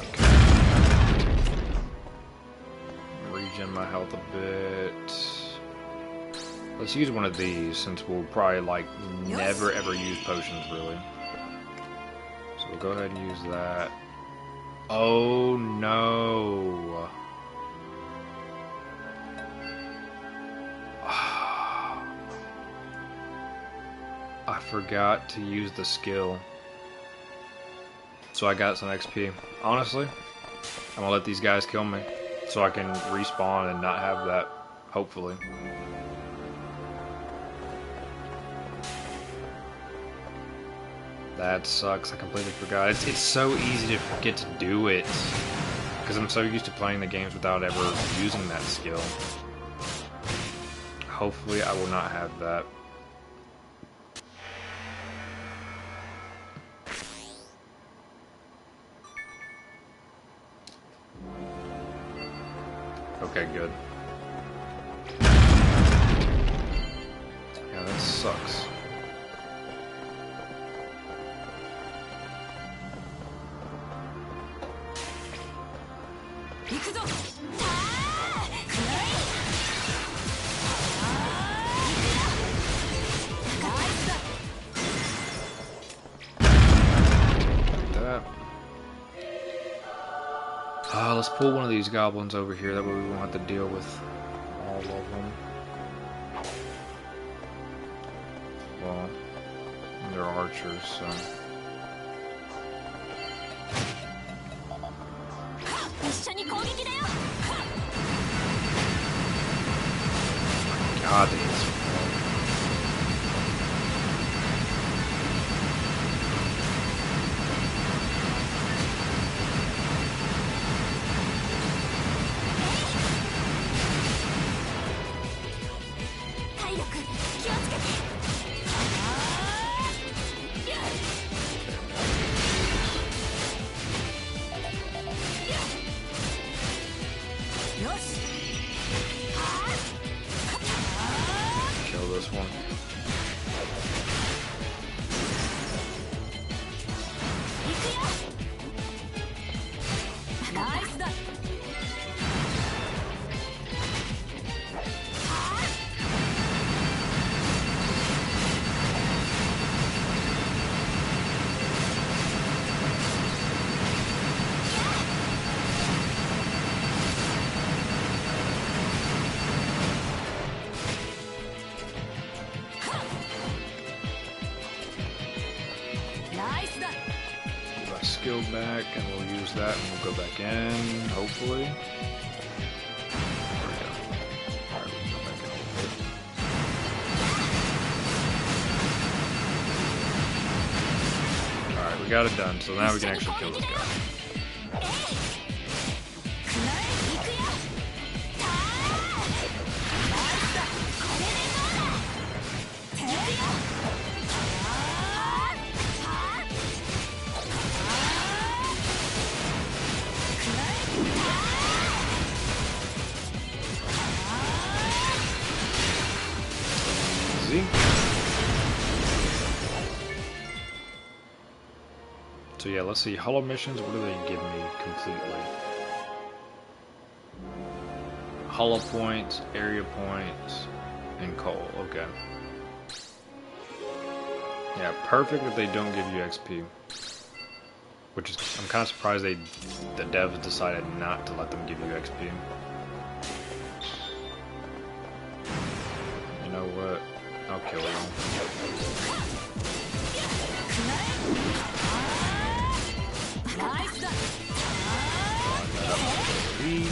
S1: Okay. Regen my health a bit. Let's use one of these since we'll probably like never ever use potions really. So we'll go ahead and use that. Oh no. I forgot to use the skill. So I got some XP. Honestly, I'm gonna let these guys kill me so I can respawn and not have that, hopefully. That sucks, I completely forgot. It's so easy to forget to do it. Because I'm so used to playing the games without ever using that skill. Hopefully I will not have that. Okay, good. Yeah, that sucks. Let's pull one of these goblins over here, that way we won't have to deal with all of them. Well, they're archers, so... God, they hit so hard. Kill this one. Skill back, and we'll use that, and we'll go back in, hopefully. There we go. Alright, we can go back in a little bit. Alright, we got it done, so now we can actually kill this guy. So yeah, let's see, hollow missions, what do they give me completely? Hollow points, area points, and coal, okay. Yeah, perfect if they don't give you XP. Which is, I'm kind of surprised the devs decided not to let them give you XP. You know what? I'll kill him. Lead.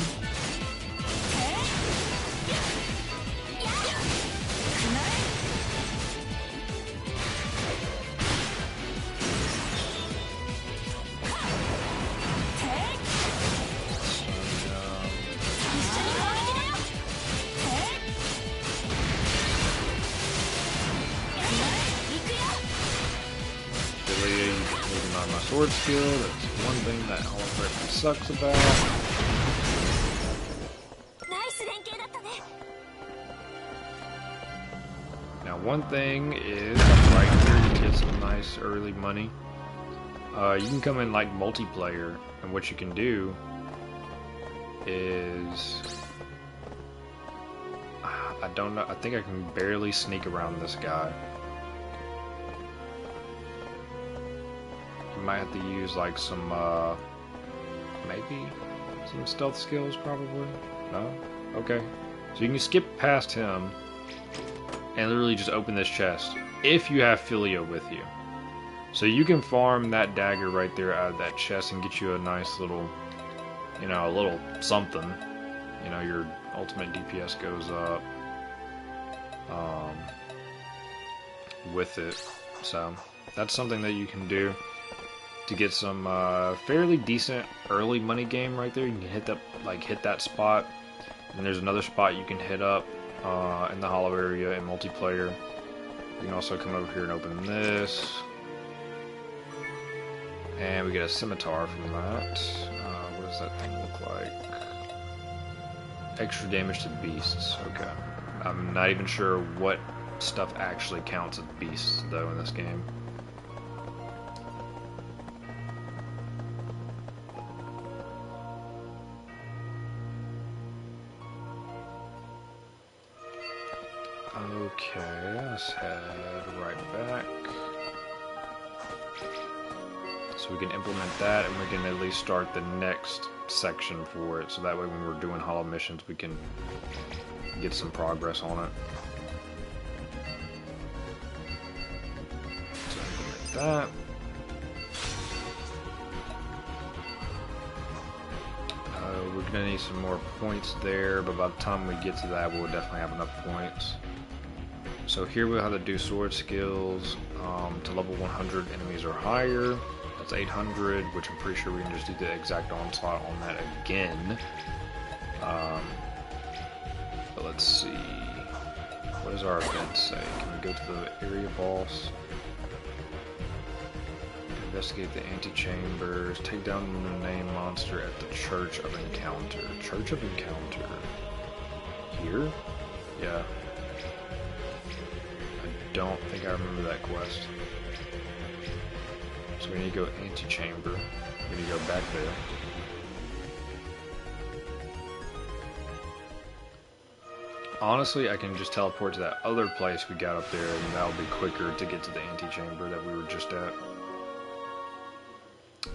S1: My sword skill, that's one thing that Hollow Fragment sucks about. Now one thing is, right here you get some nice early money. You can come in like multiplayer, and what you can do is... I don't know, I think I can barely sneak around this guy. Might have to use like some maybe some stealth skills, probably. No? Okay. So you can skip past him and literally just open this chest if you have Filio with you. So you can farm that dagger right there out of that chest and get you a nice little, you know, a little something. You know, your ultimate DPS goes up with it. So that's something that you can do to get some fairly decent early money game right there. You can hit that spot, and there's another spot you can hit up in the hollow area in multiplayer. You can also come over here and open this, and we get a scimitar from that. What does that thing look like? Extra damage to beasts. Okay, I'm not even sure what stuff actually counts as beasts though in this game. Okay, let's head right back. So we can implement that, and we can at least start the next section for it, so that way when we're doing hollow missions we can get some progress on it. So implement that. We're gonna need some more points there, but by the time we get to that we'll definitely have enough points. So here we'll have to do sword skills to level 100 enemies or higher. That's 800, which I'm pretty sure we can just do the exact onslaught on that again. But let's see. What does our event say? Can we go to the area boss? Investigate the antechambers. Take down the name monster at the Church of Encounter. Church of Encounter. Here? Yeah. Don't think I remember that quest. So we need to go antechamber. We need to go back there. Honestly, I can just teleport to that other place we got up there, and that'll be quicker to get to the antechamber that we were just at.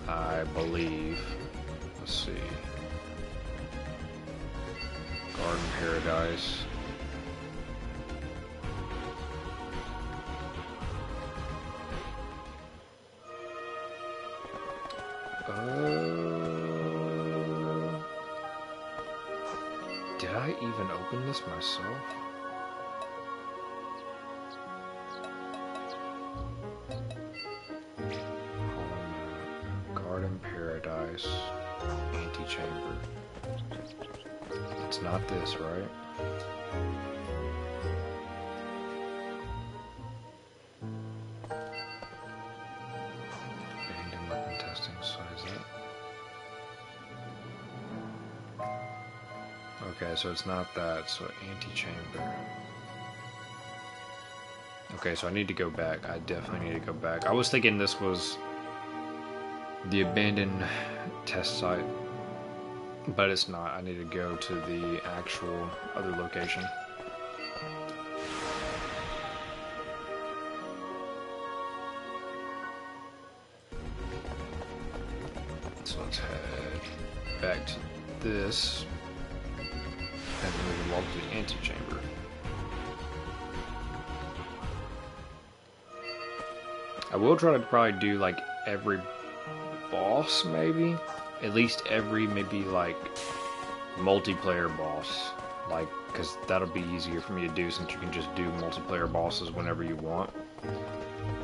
S1: I believe. Let's see. Garden Paradise. Did I even open this myself? Garden Paradise, Antechamber. It's not this, right? Abandoned weapon testing, so is that? Okay, so it's not that, so antechamber. Okay, so I need to go back. I definitely need to go back. I was thinking this was the abandoned test site, but it's not. I need to go to the actual other location. So let's head back to this, and then we can walk to the antechamber. I will try to probably do like every boss, maybe. At least every, maybe like multiplayer boss. Like, because that'll be easier for me to do since you can just do multiplayer bosses whenever you want.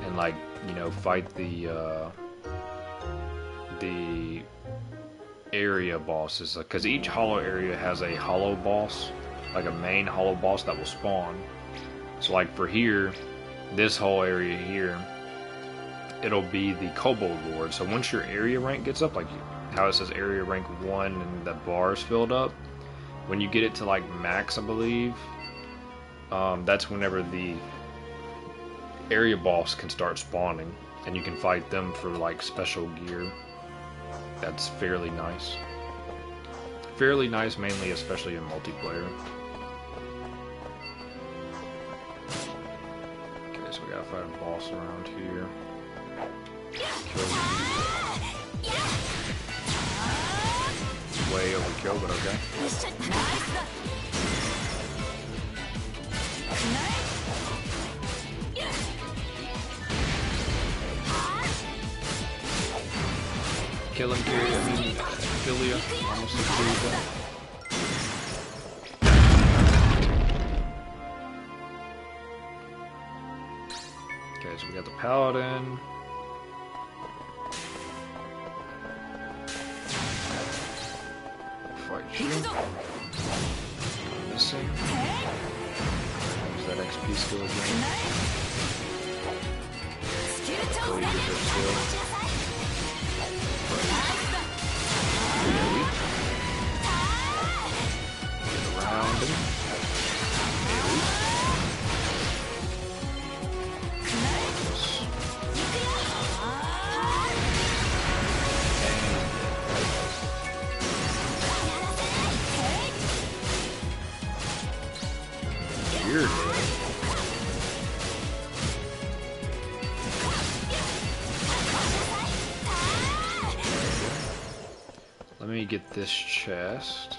S1: And like, you know, fight the area bosses. Because each hollow area has a hollow boss, like a main hollow boss that will spawn. So like for here, this whole area here, it'll be the Kobold Lord. So once your area rank gets up, like how it says area rank 1 and the bar is filled up, when you get it to like max, I believe, that's whenever the area boss can start spawning, and you can fight them for like special gear. That's fairly nice. Fairly nice, mainly, especially in multiplayer. Okay, so we gotta fight a boss around here. Kill way overkill, but okay. Kill him, kill ya. Almost agreed that. Okay, so we got the Paladin. Fight you. Missing. Use that XP skill again. Oh, you get their skill. Get around him. Weird, man. Let me get this chest.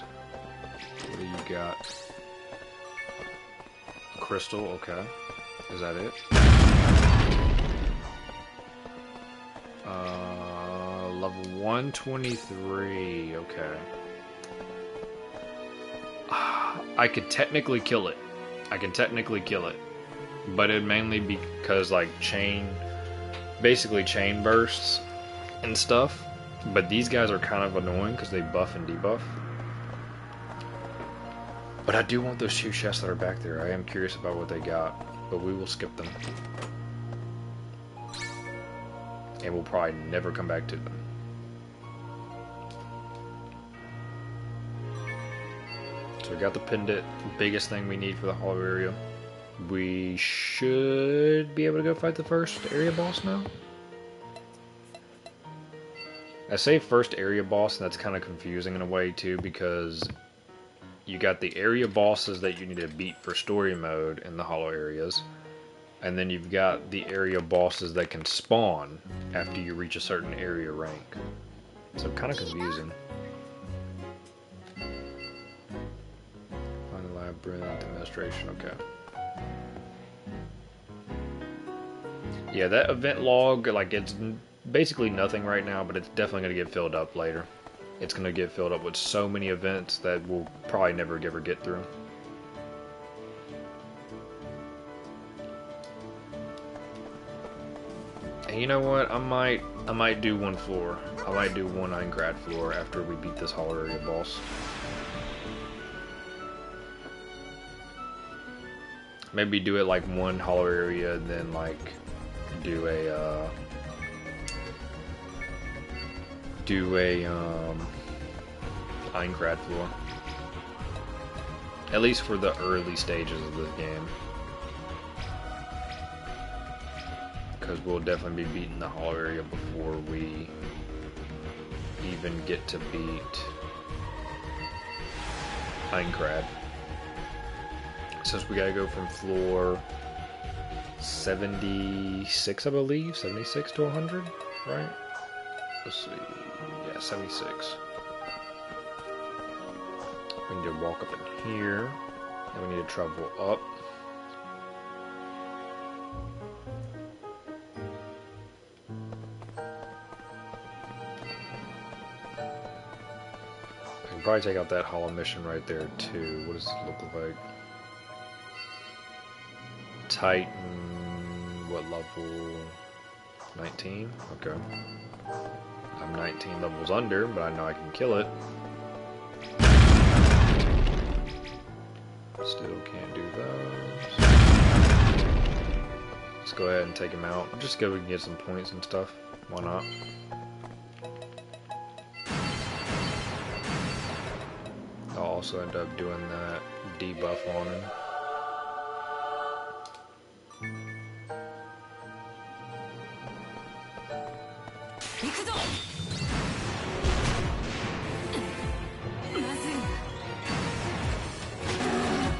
S1: What do you got? A crystal, okay. Is that it? Level 123, okay. I could technically kill it. I can technically kill it. But it'd mainly be because like basically chain bursts and stuff. But these guys are kind of annoying because they buff and debuff. But I do want those 2 chests that are back there. I am curious about what they got. But we will skip them. And we'll probably never come back to them. So we got the pendant, biggest thing we need for the hollow area. We should be able to go fight the first area boss now. I say first area boss, and that's kind of confusing in a way too, because you got the area bosses that you need to beat for story mode in the hollow areas, and then you've got the area bosses that can spawn after you reach a certain area rank. So kind of confusing. Find the labyrinth, administration, okay. Yeah, that event log, like, it's basically nothing right now, but it's definitely going to get filled up later. It's going to get filled up with so many events that we'll probably never ever get through. And you know what? I might do one floor. I might do one Eingrad floor after we beat this hollow area boss. Maybe do it like one hollow area and then like do a Eingrad floor. At least for the early stages of the game. Because we'll definitely be beating the hollow area before we even get to beat Eingrad. Since we gotta go from floor 76, I believe, 76 to 100, right? Let's see, yeah, 76. We need to walk up in here, and we need to travel up. probably take out that hollow mission right there too. What does it look like? Titan, what level? 19? Okay. I'm 19 levels under, but I know I can kill it. Still can't do those. Let's go ahead and take him out. Just so we can get some points and stuff. Why not? I'll also end up doing that debuff on him.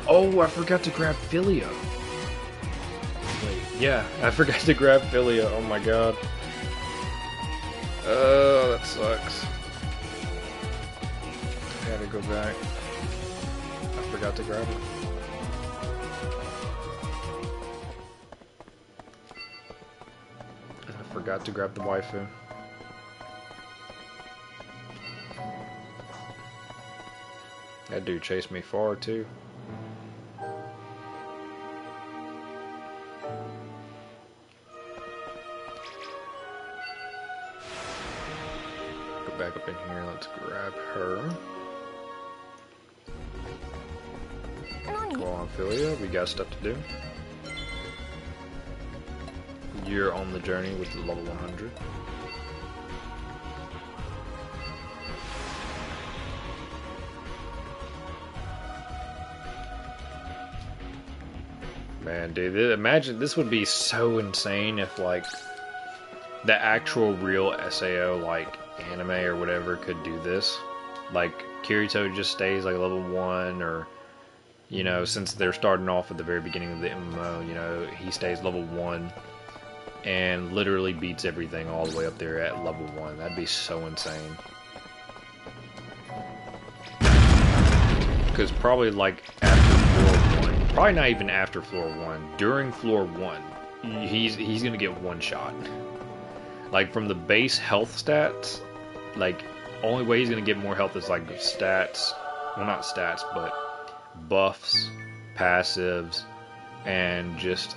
S1: Oh, I forgot to grab Philia. Wait, yeah, I forgot to grab Philia. Oh my god. Oh, that sucks. I gotta go back. I forgot to grab it. I forgot to grab the waifu. That dude chased me far too. Back up in here, let's grab her. Go on, Philia, we got stuff to do. You're on the journey with the level 100. Man, dude, imagine this would be so insane if, like, the actual real SAO, like, anime or whatever could do this. Like, Kirito just stays like level 1, or, you know, since they're starting off at the very beginning of the MMO, you know, he stays level 1 and literally beats everything all the way up there at level 1. That'd be so insane. Because probably like after floor 1, probably not even after floor 1, during floor 1, he's gonna get one shot. Like, from the base health stats, like, only way he's gonna get more health is like stats, well, not stats, but buffs, passives, and just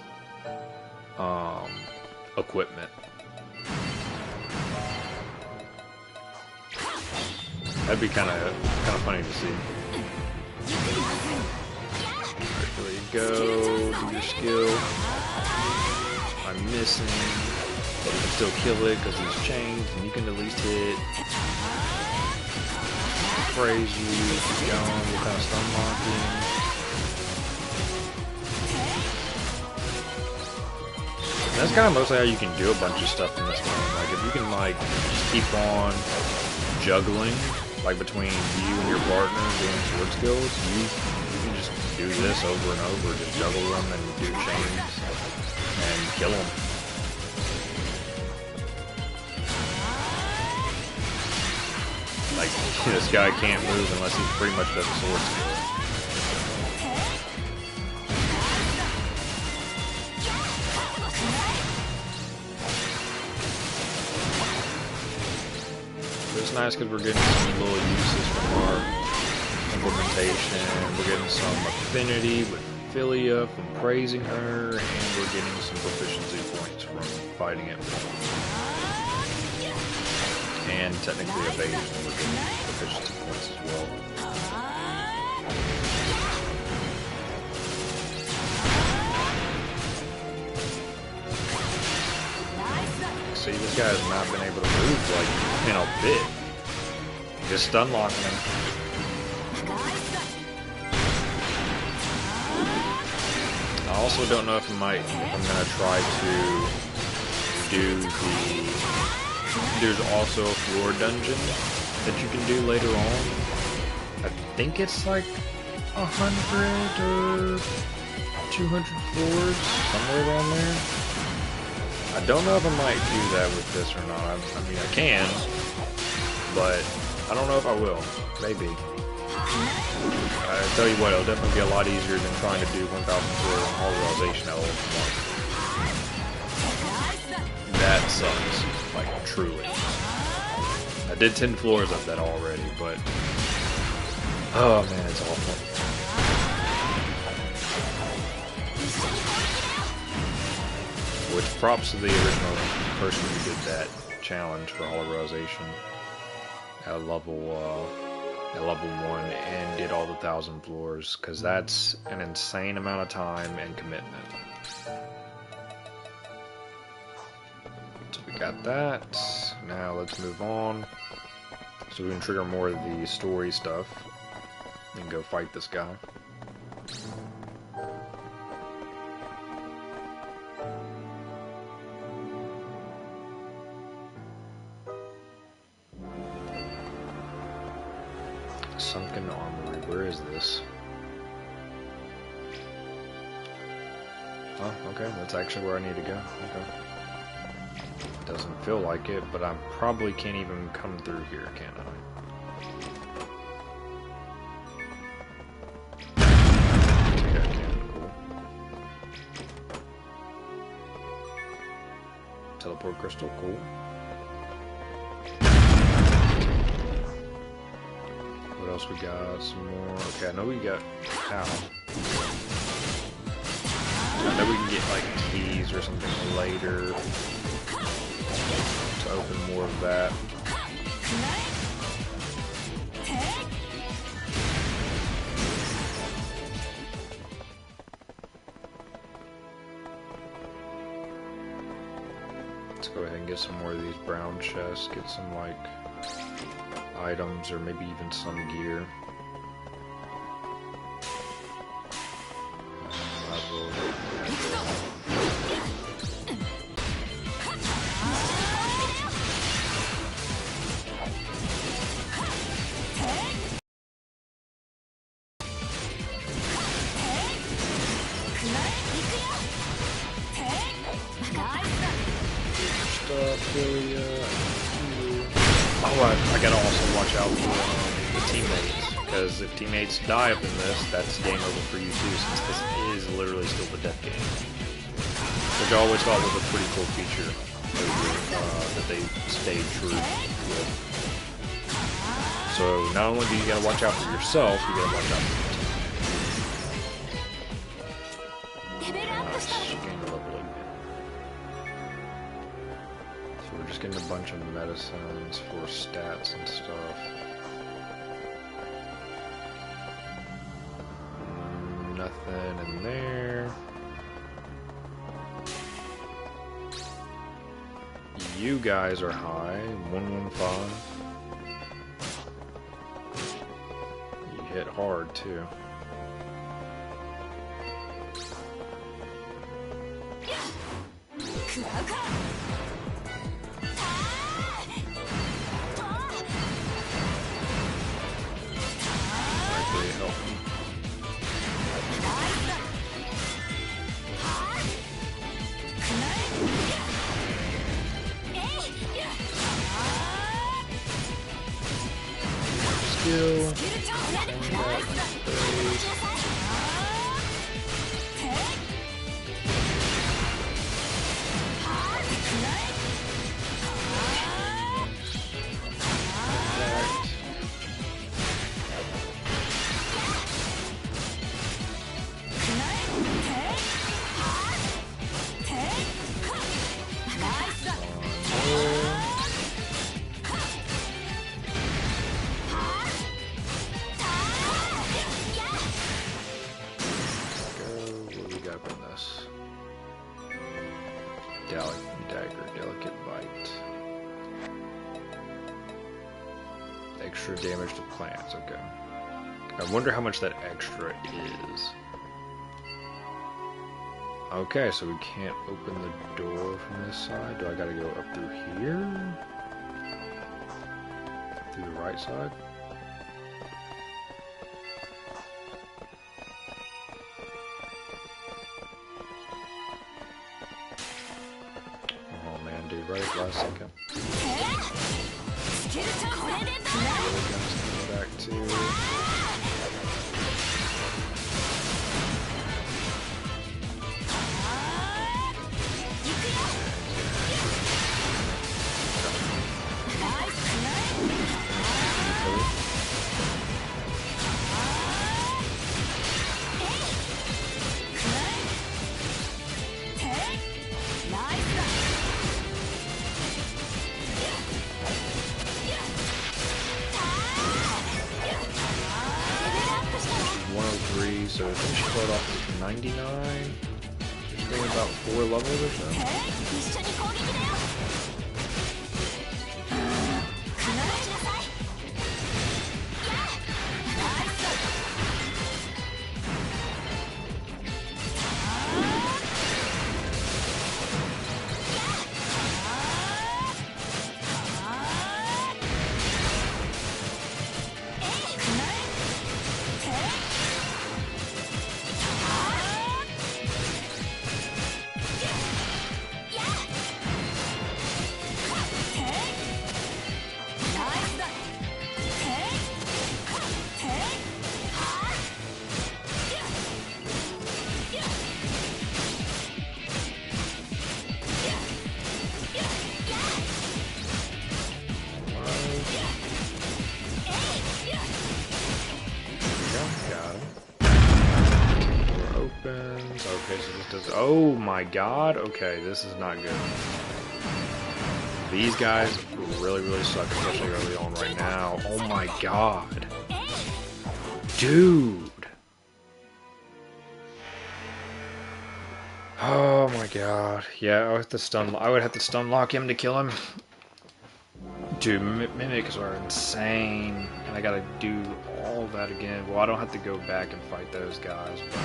S1: equipment. That'd be kind of funny to see. Alright, there you go. Do your skill. I'm missing. But you can still kill it because he's chained, and you can at least hit. Praise you, keep going, you're kind of stun locking. And that's kind of mostly how you can do a bunch of stuff in this game. Like, if you can, like, just keep on juggling, like, between you and your partner doing sword skills, you can just do this over and over, just juggle them and do chains and kill them. Like, this guy can't move unless he pretty much does a sword skill. But it's nice because we're getting some little uses from our implementation. We're getting some affinity with Philia from praising her, and we're getting some proficiency points from fighting it. And technically evasion, we're getting proficiency points as well. See, this guy has not been able to move, like, in a bit. Just stun locking him. I also don't know if I'm gonna try to do the... There's also a floor dungeon that you can do later on. I think it's like 100 or 200 floors, somewhere around there. I don't know if I might do that with this or not. I mean, I can, but I don't know if I will. Maybe. I tell you what, it'll definitely be a lot easier than trying to do 1,000 floor all realization at once. That sucks. Like, truly. I did 10 floors of that already, but Oh man, it's awful. Which props to the original person who did that challenge for Holorization at level 1 and did all the 1,000 floors, because that's an insane amount of time and commitment. So we got that. Now let's move on so we can trigger more of the story stuff and go fight this guy. Sunken Armory, where is this? Oh, okay, that's actually where I need to go. Okay. Doesn't feel like it, but I probably can't even come through here, can I? Yeah, I can. Cool. Teleport crystal, cool. What else we got? Some more. Okay, I know we got. Ow. I know we can get like keys or something later to open more of that. Let's go ahead and get some more of these brown chests. Get some like items or maybe even some gear. I gotta also watch out for the teammates, because if teammates die up in this, that's game over for you too, since this is literally still the death game. Which I always thought was a pretty cool feature that they stayed true with. So not only do you gotta watch out for yourself, you gotta watch out for your team. Gain level again. So we're just getting a bunch of medicines for stats and stuff. Nothing in there. You guys are high, 115. You hit hard too. Actually help me. Skill. Delicate bite. Extra damage to plants, okay. I wonder how much that extra is. Okay, so we can't open the door from this side. Do I gotta go up through here? Through the right side? Right at last second. Back to. start off with 99. Just maybe about 4 levels or so.
S2: 一緒に攻撃だよ。必ずしなさい。やあ、ナイスだ。
S1: Okay, so this does. Oh my god. Okay, this is not good. These guys really suck, especially early on right now. Oh my god. Dude. Oh my god. Yeah, I would have to stun lock him to kill him. Dude, mimics are insane. And I gotta do all that again. Well, I don't have to go back and fight those guys, but...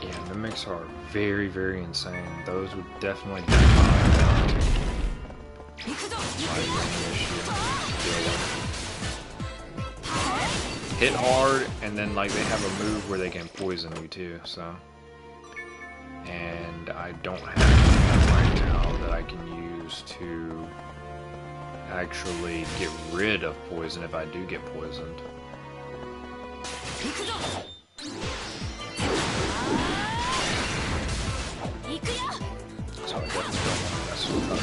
S1: yeah, mimics are very insane. Those would definitely be my issue. Hit hard, and then like they have a move where they can poison you too, so... and I don't have anything right now that I can use to actually get rid of poison if I do get poisoned. So I definitely don't want to mess with that.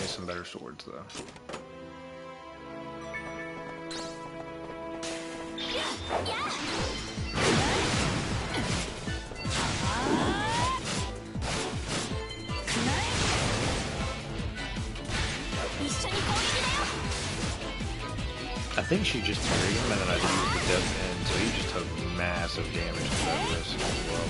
S1: Some better swords though. I think she just parried him and then I used the death end, so he just took massive damage to that risk as well.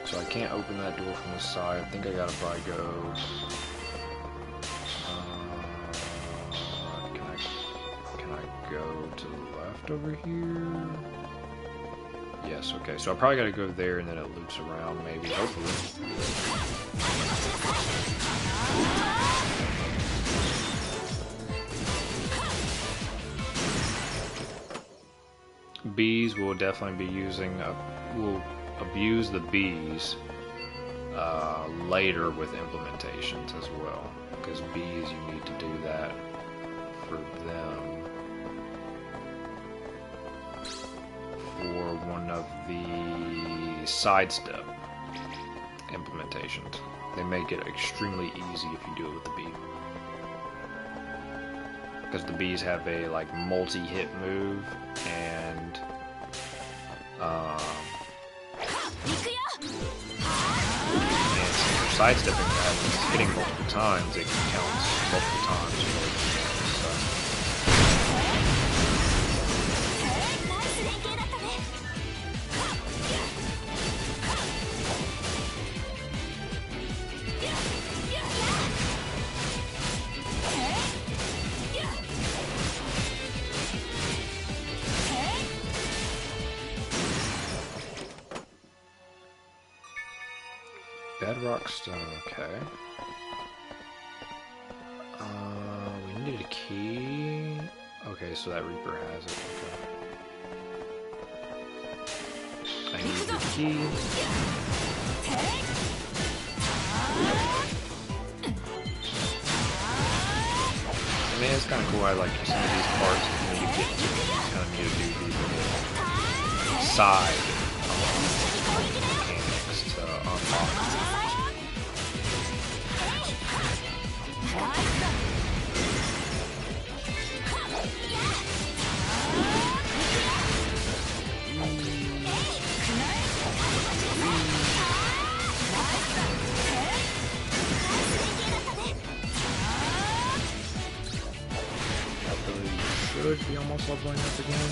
S1: So I can't open that door from the side. I think I gotta probably go. Can I go to the left over here? Yes. Okay. So I probably gotta go there, and then it loops around. Maybe. Hopefully. Bees will definitely be using. Will abuse the bees later with implementations as well, because bees, you need to do that for them for one of the sidestep implementations. They make it extremely easy if you do it with the bee, because the bees have a like multi-hit move, and sidestepping that and it's hitting multiple times, it counts multiple times. Bedrock stone, okay. We needed a key. Okay, so that Reaper has it, okay. I need the key. I mean, it's kind of cool. I like some of these parts when you get to them, you kind of need to do these little side mechanics to unlock. Should be almost leveling up again.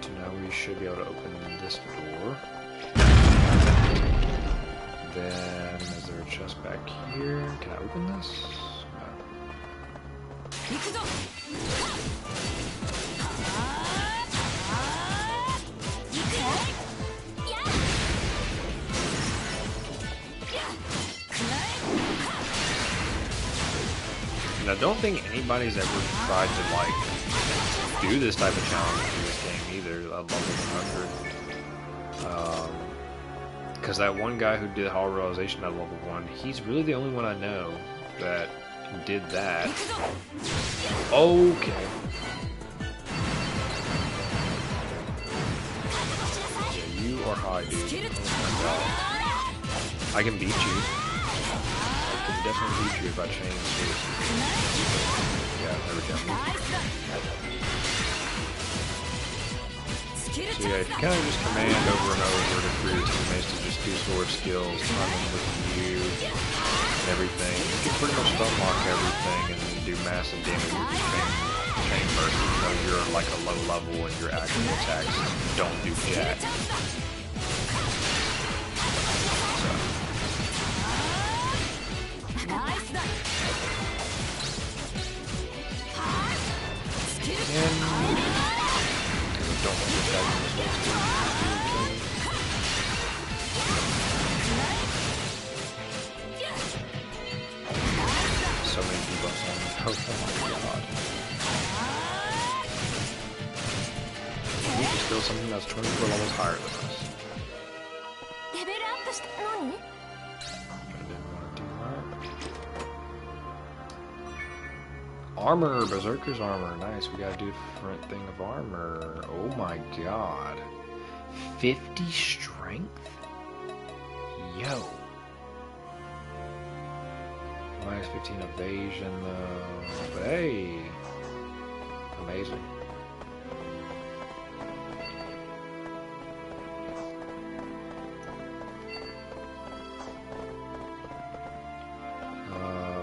S1: So now we should be able to open this door. Then is there a chest back here? Can I open this? No. And I don't think anybody's ever tried to like do this type of challenge in this game either. I love level 100. Because that one guy who did Hollow Realization at level 1, he's really the only one I know that did that. Okay. Yeah, you are high, dude. Oh my god. I can beat you. I can definitely beat you if I change this. Yeah, there we go. So yeah, if you kind of just command over and over to free your teammates to just do sword skills, run them with you, and everything, you can pretty much stun lock everything and do massive damage with your chain burst, even though you're like a low level and your actual attacks don't do jack. So many debuffs on this. Oh my god. We can steal something that's 24 levels higher than us. I didn't want to do that. Armor! Berserker's armor. Nice. We got a different thing of armor. Oh my god. 50 strength? Yo. Minus 15 evasion though. But hey. Amazing.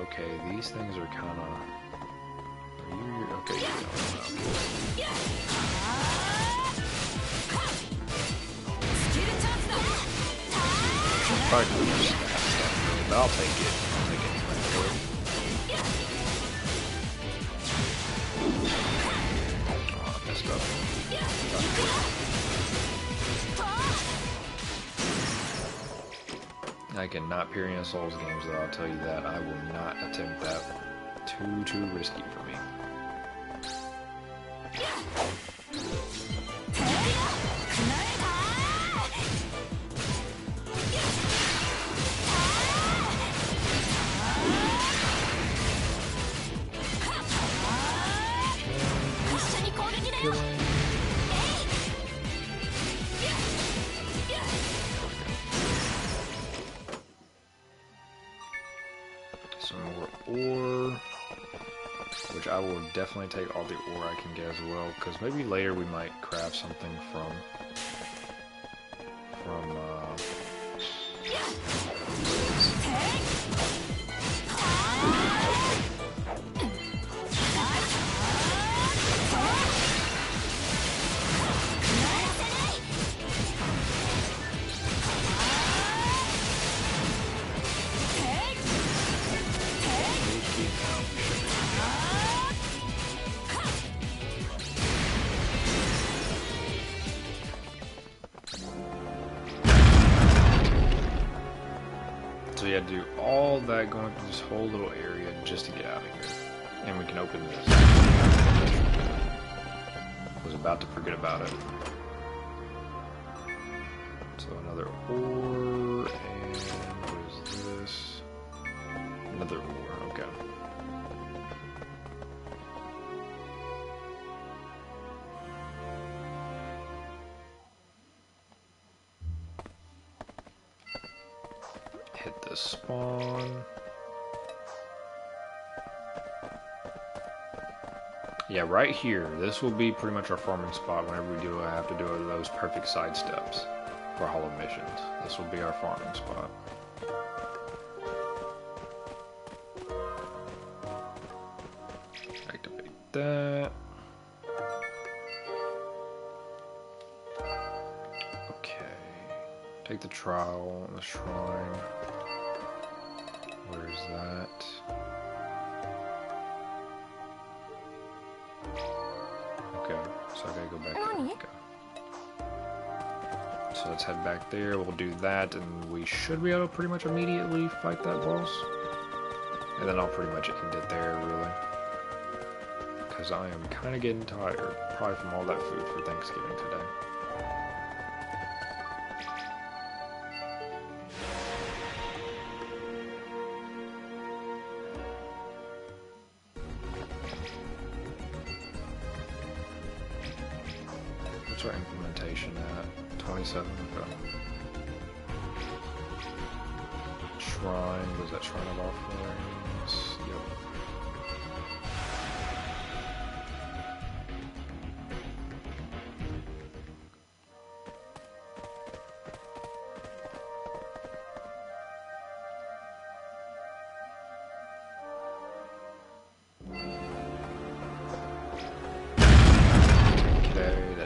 S1: Okay, these things are kind of... Are you... Okay, you know. Probably too much stat stuff, but I'll take it. I'll take anything for it. Oh, I messed up. I cannot peer in Souls games, though, I'll tell you that. I will not attempt that. Too risky for me. Some more ore, which I will definitely take all the ore I can get as well, because maybe later we might craft something from we had to do all that going through this whole little area just to get out of here. And we can open this. Was about to forget about it. So another ore, and what is this? Another ore, okay. Hit the spawn. Yeah, right here. This will be pretty much our farming spot whenever we do have to do those perfect side steps for hollow missions. This will be our farming spot. Activate that. Okay. Take the trowel on the shrine. Where is that? Okay, so I gotta go back there. Okay. So let's head back there, we'll do that, and we should be able to pretty much immediately fight that boss. And then I'll pretty much end it there, really. Because I am kind of getting tired, probably from all that food for Thanksgiving today. What's our implementation at? 27? Okay. Shrine, was that Shrine of Offerings? Yep.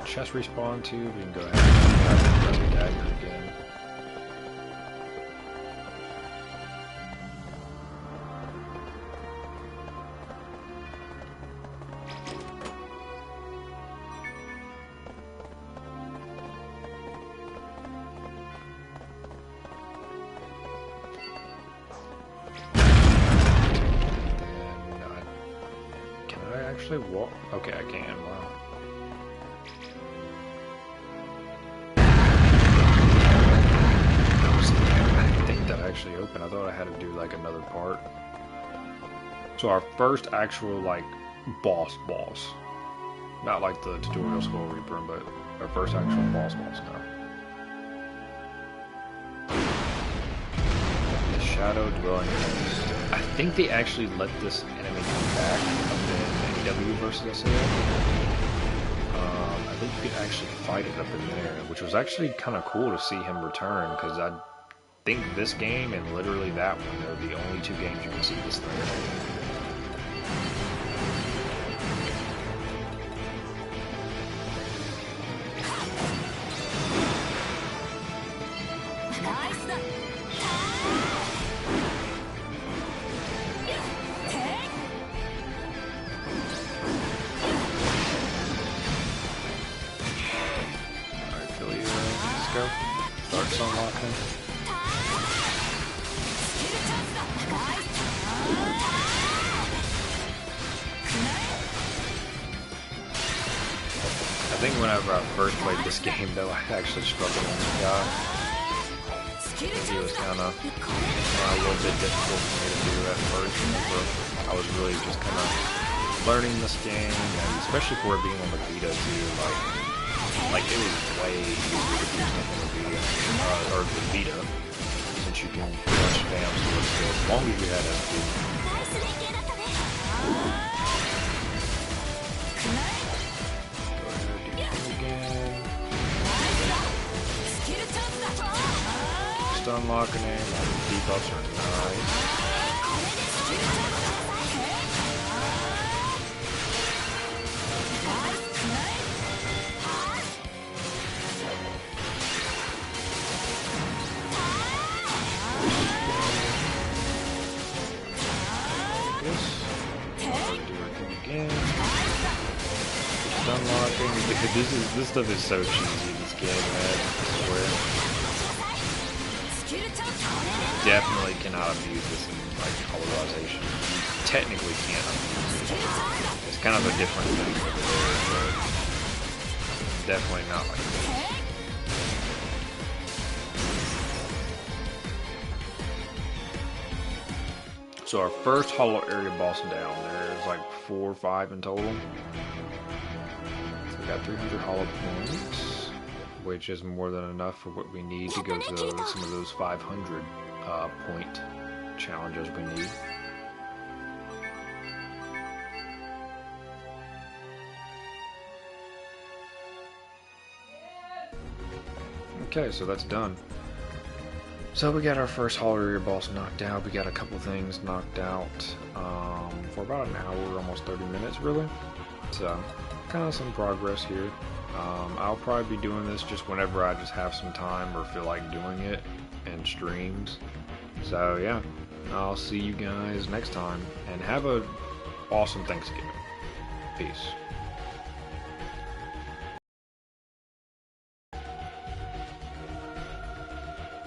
S1: Chest respawn too, we can go ahead and grab the dagger again. Can I actually walk? Okay, I can. Wow. Actually open. I thought I had to do like another part. So our first actual like boss, not like the tutorial Skull Reaper, but our first actual boss now. The Shadow Dwelling Place. I think they actually let this enemy come back up in AEW versus SAO. I think you could actually fight it up in there, which was actually kind of cool to see him return, because I think this game and literally that one are the only two games you can see this thing. Alright, Philly, let's go. Starts unlocking. I think whenever I first played this game, though, I actually struggled with the guy. He was kind of a little bit difficult for me to do at first. I was really just kind of learning this game, and especially for it being on the Vita too. Like it was way easier to do stuff on the Vita, or the Vita, since you can pretty much spam sword skills as long as you had SP. Unlocking him, all the debuffs are nice. Again. Just unlocking. This stuff is so cheesy. This game, man. I swear. definitely cannot abuse this in like polarization. You technically can't abuse it. It's kind of a different thing over there, but definitely not like this. So our first hollow area boss down. There's like 4 or 5 in total. So we got 300 hollow points, which is more than enough for what we need to go to some of those 500 point challenges we need. Okay, so that's done. So we got our first hollow area boss knocked out. We got a couple things knocked out for about an hour, almost 30 minutes really. So kind of some progress here. I'll probably be doing this just whenever I just have some time or feel like doing it in streams. So yeah, I'll see you guys next time and have a awesome Thanksgiving. Peace.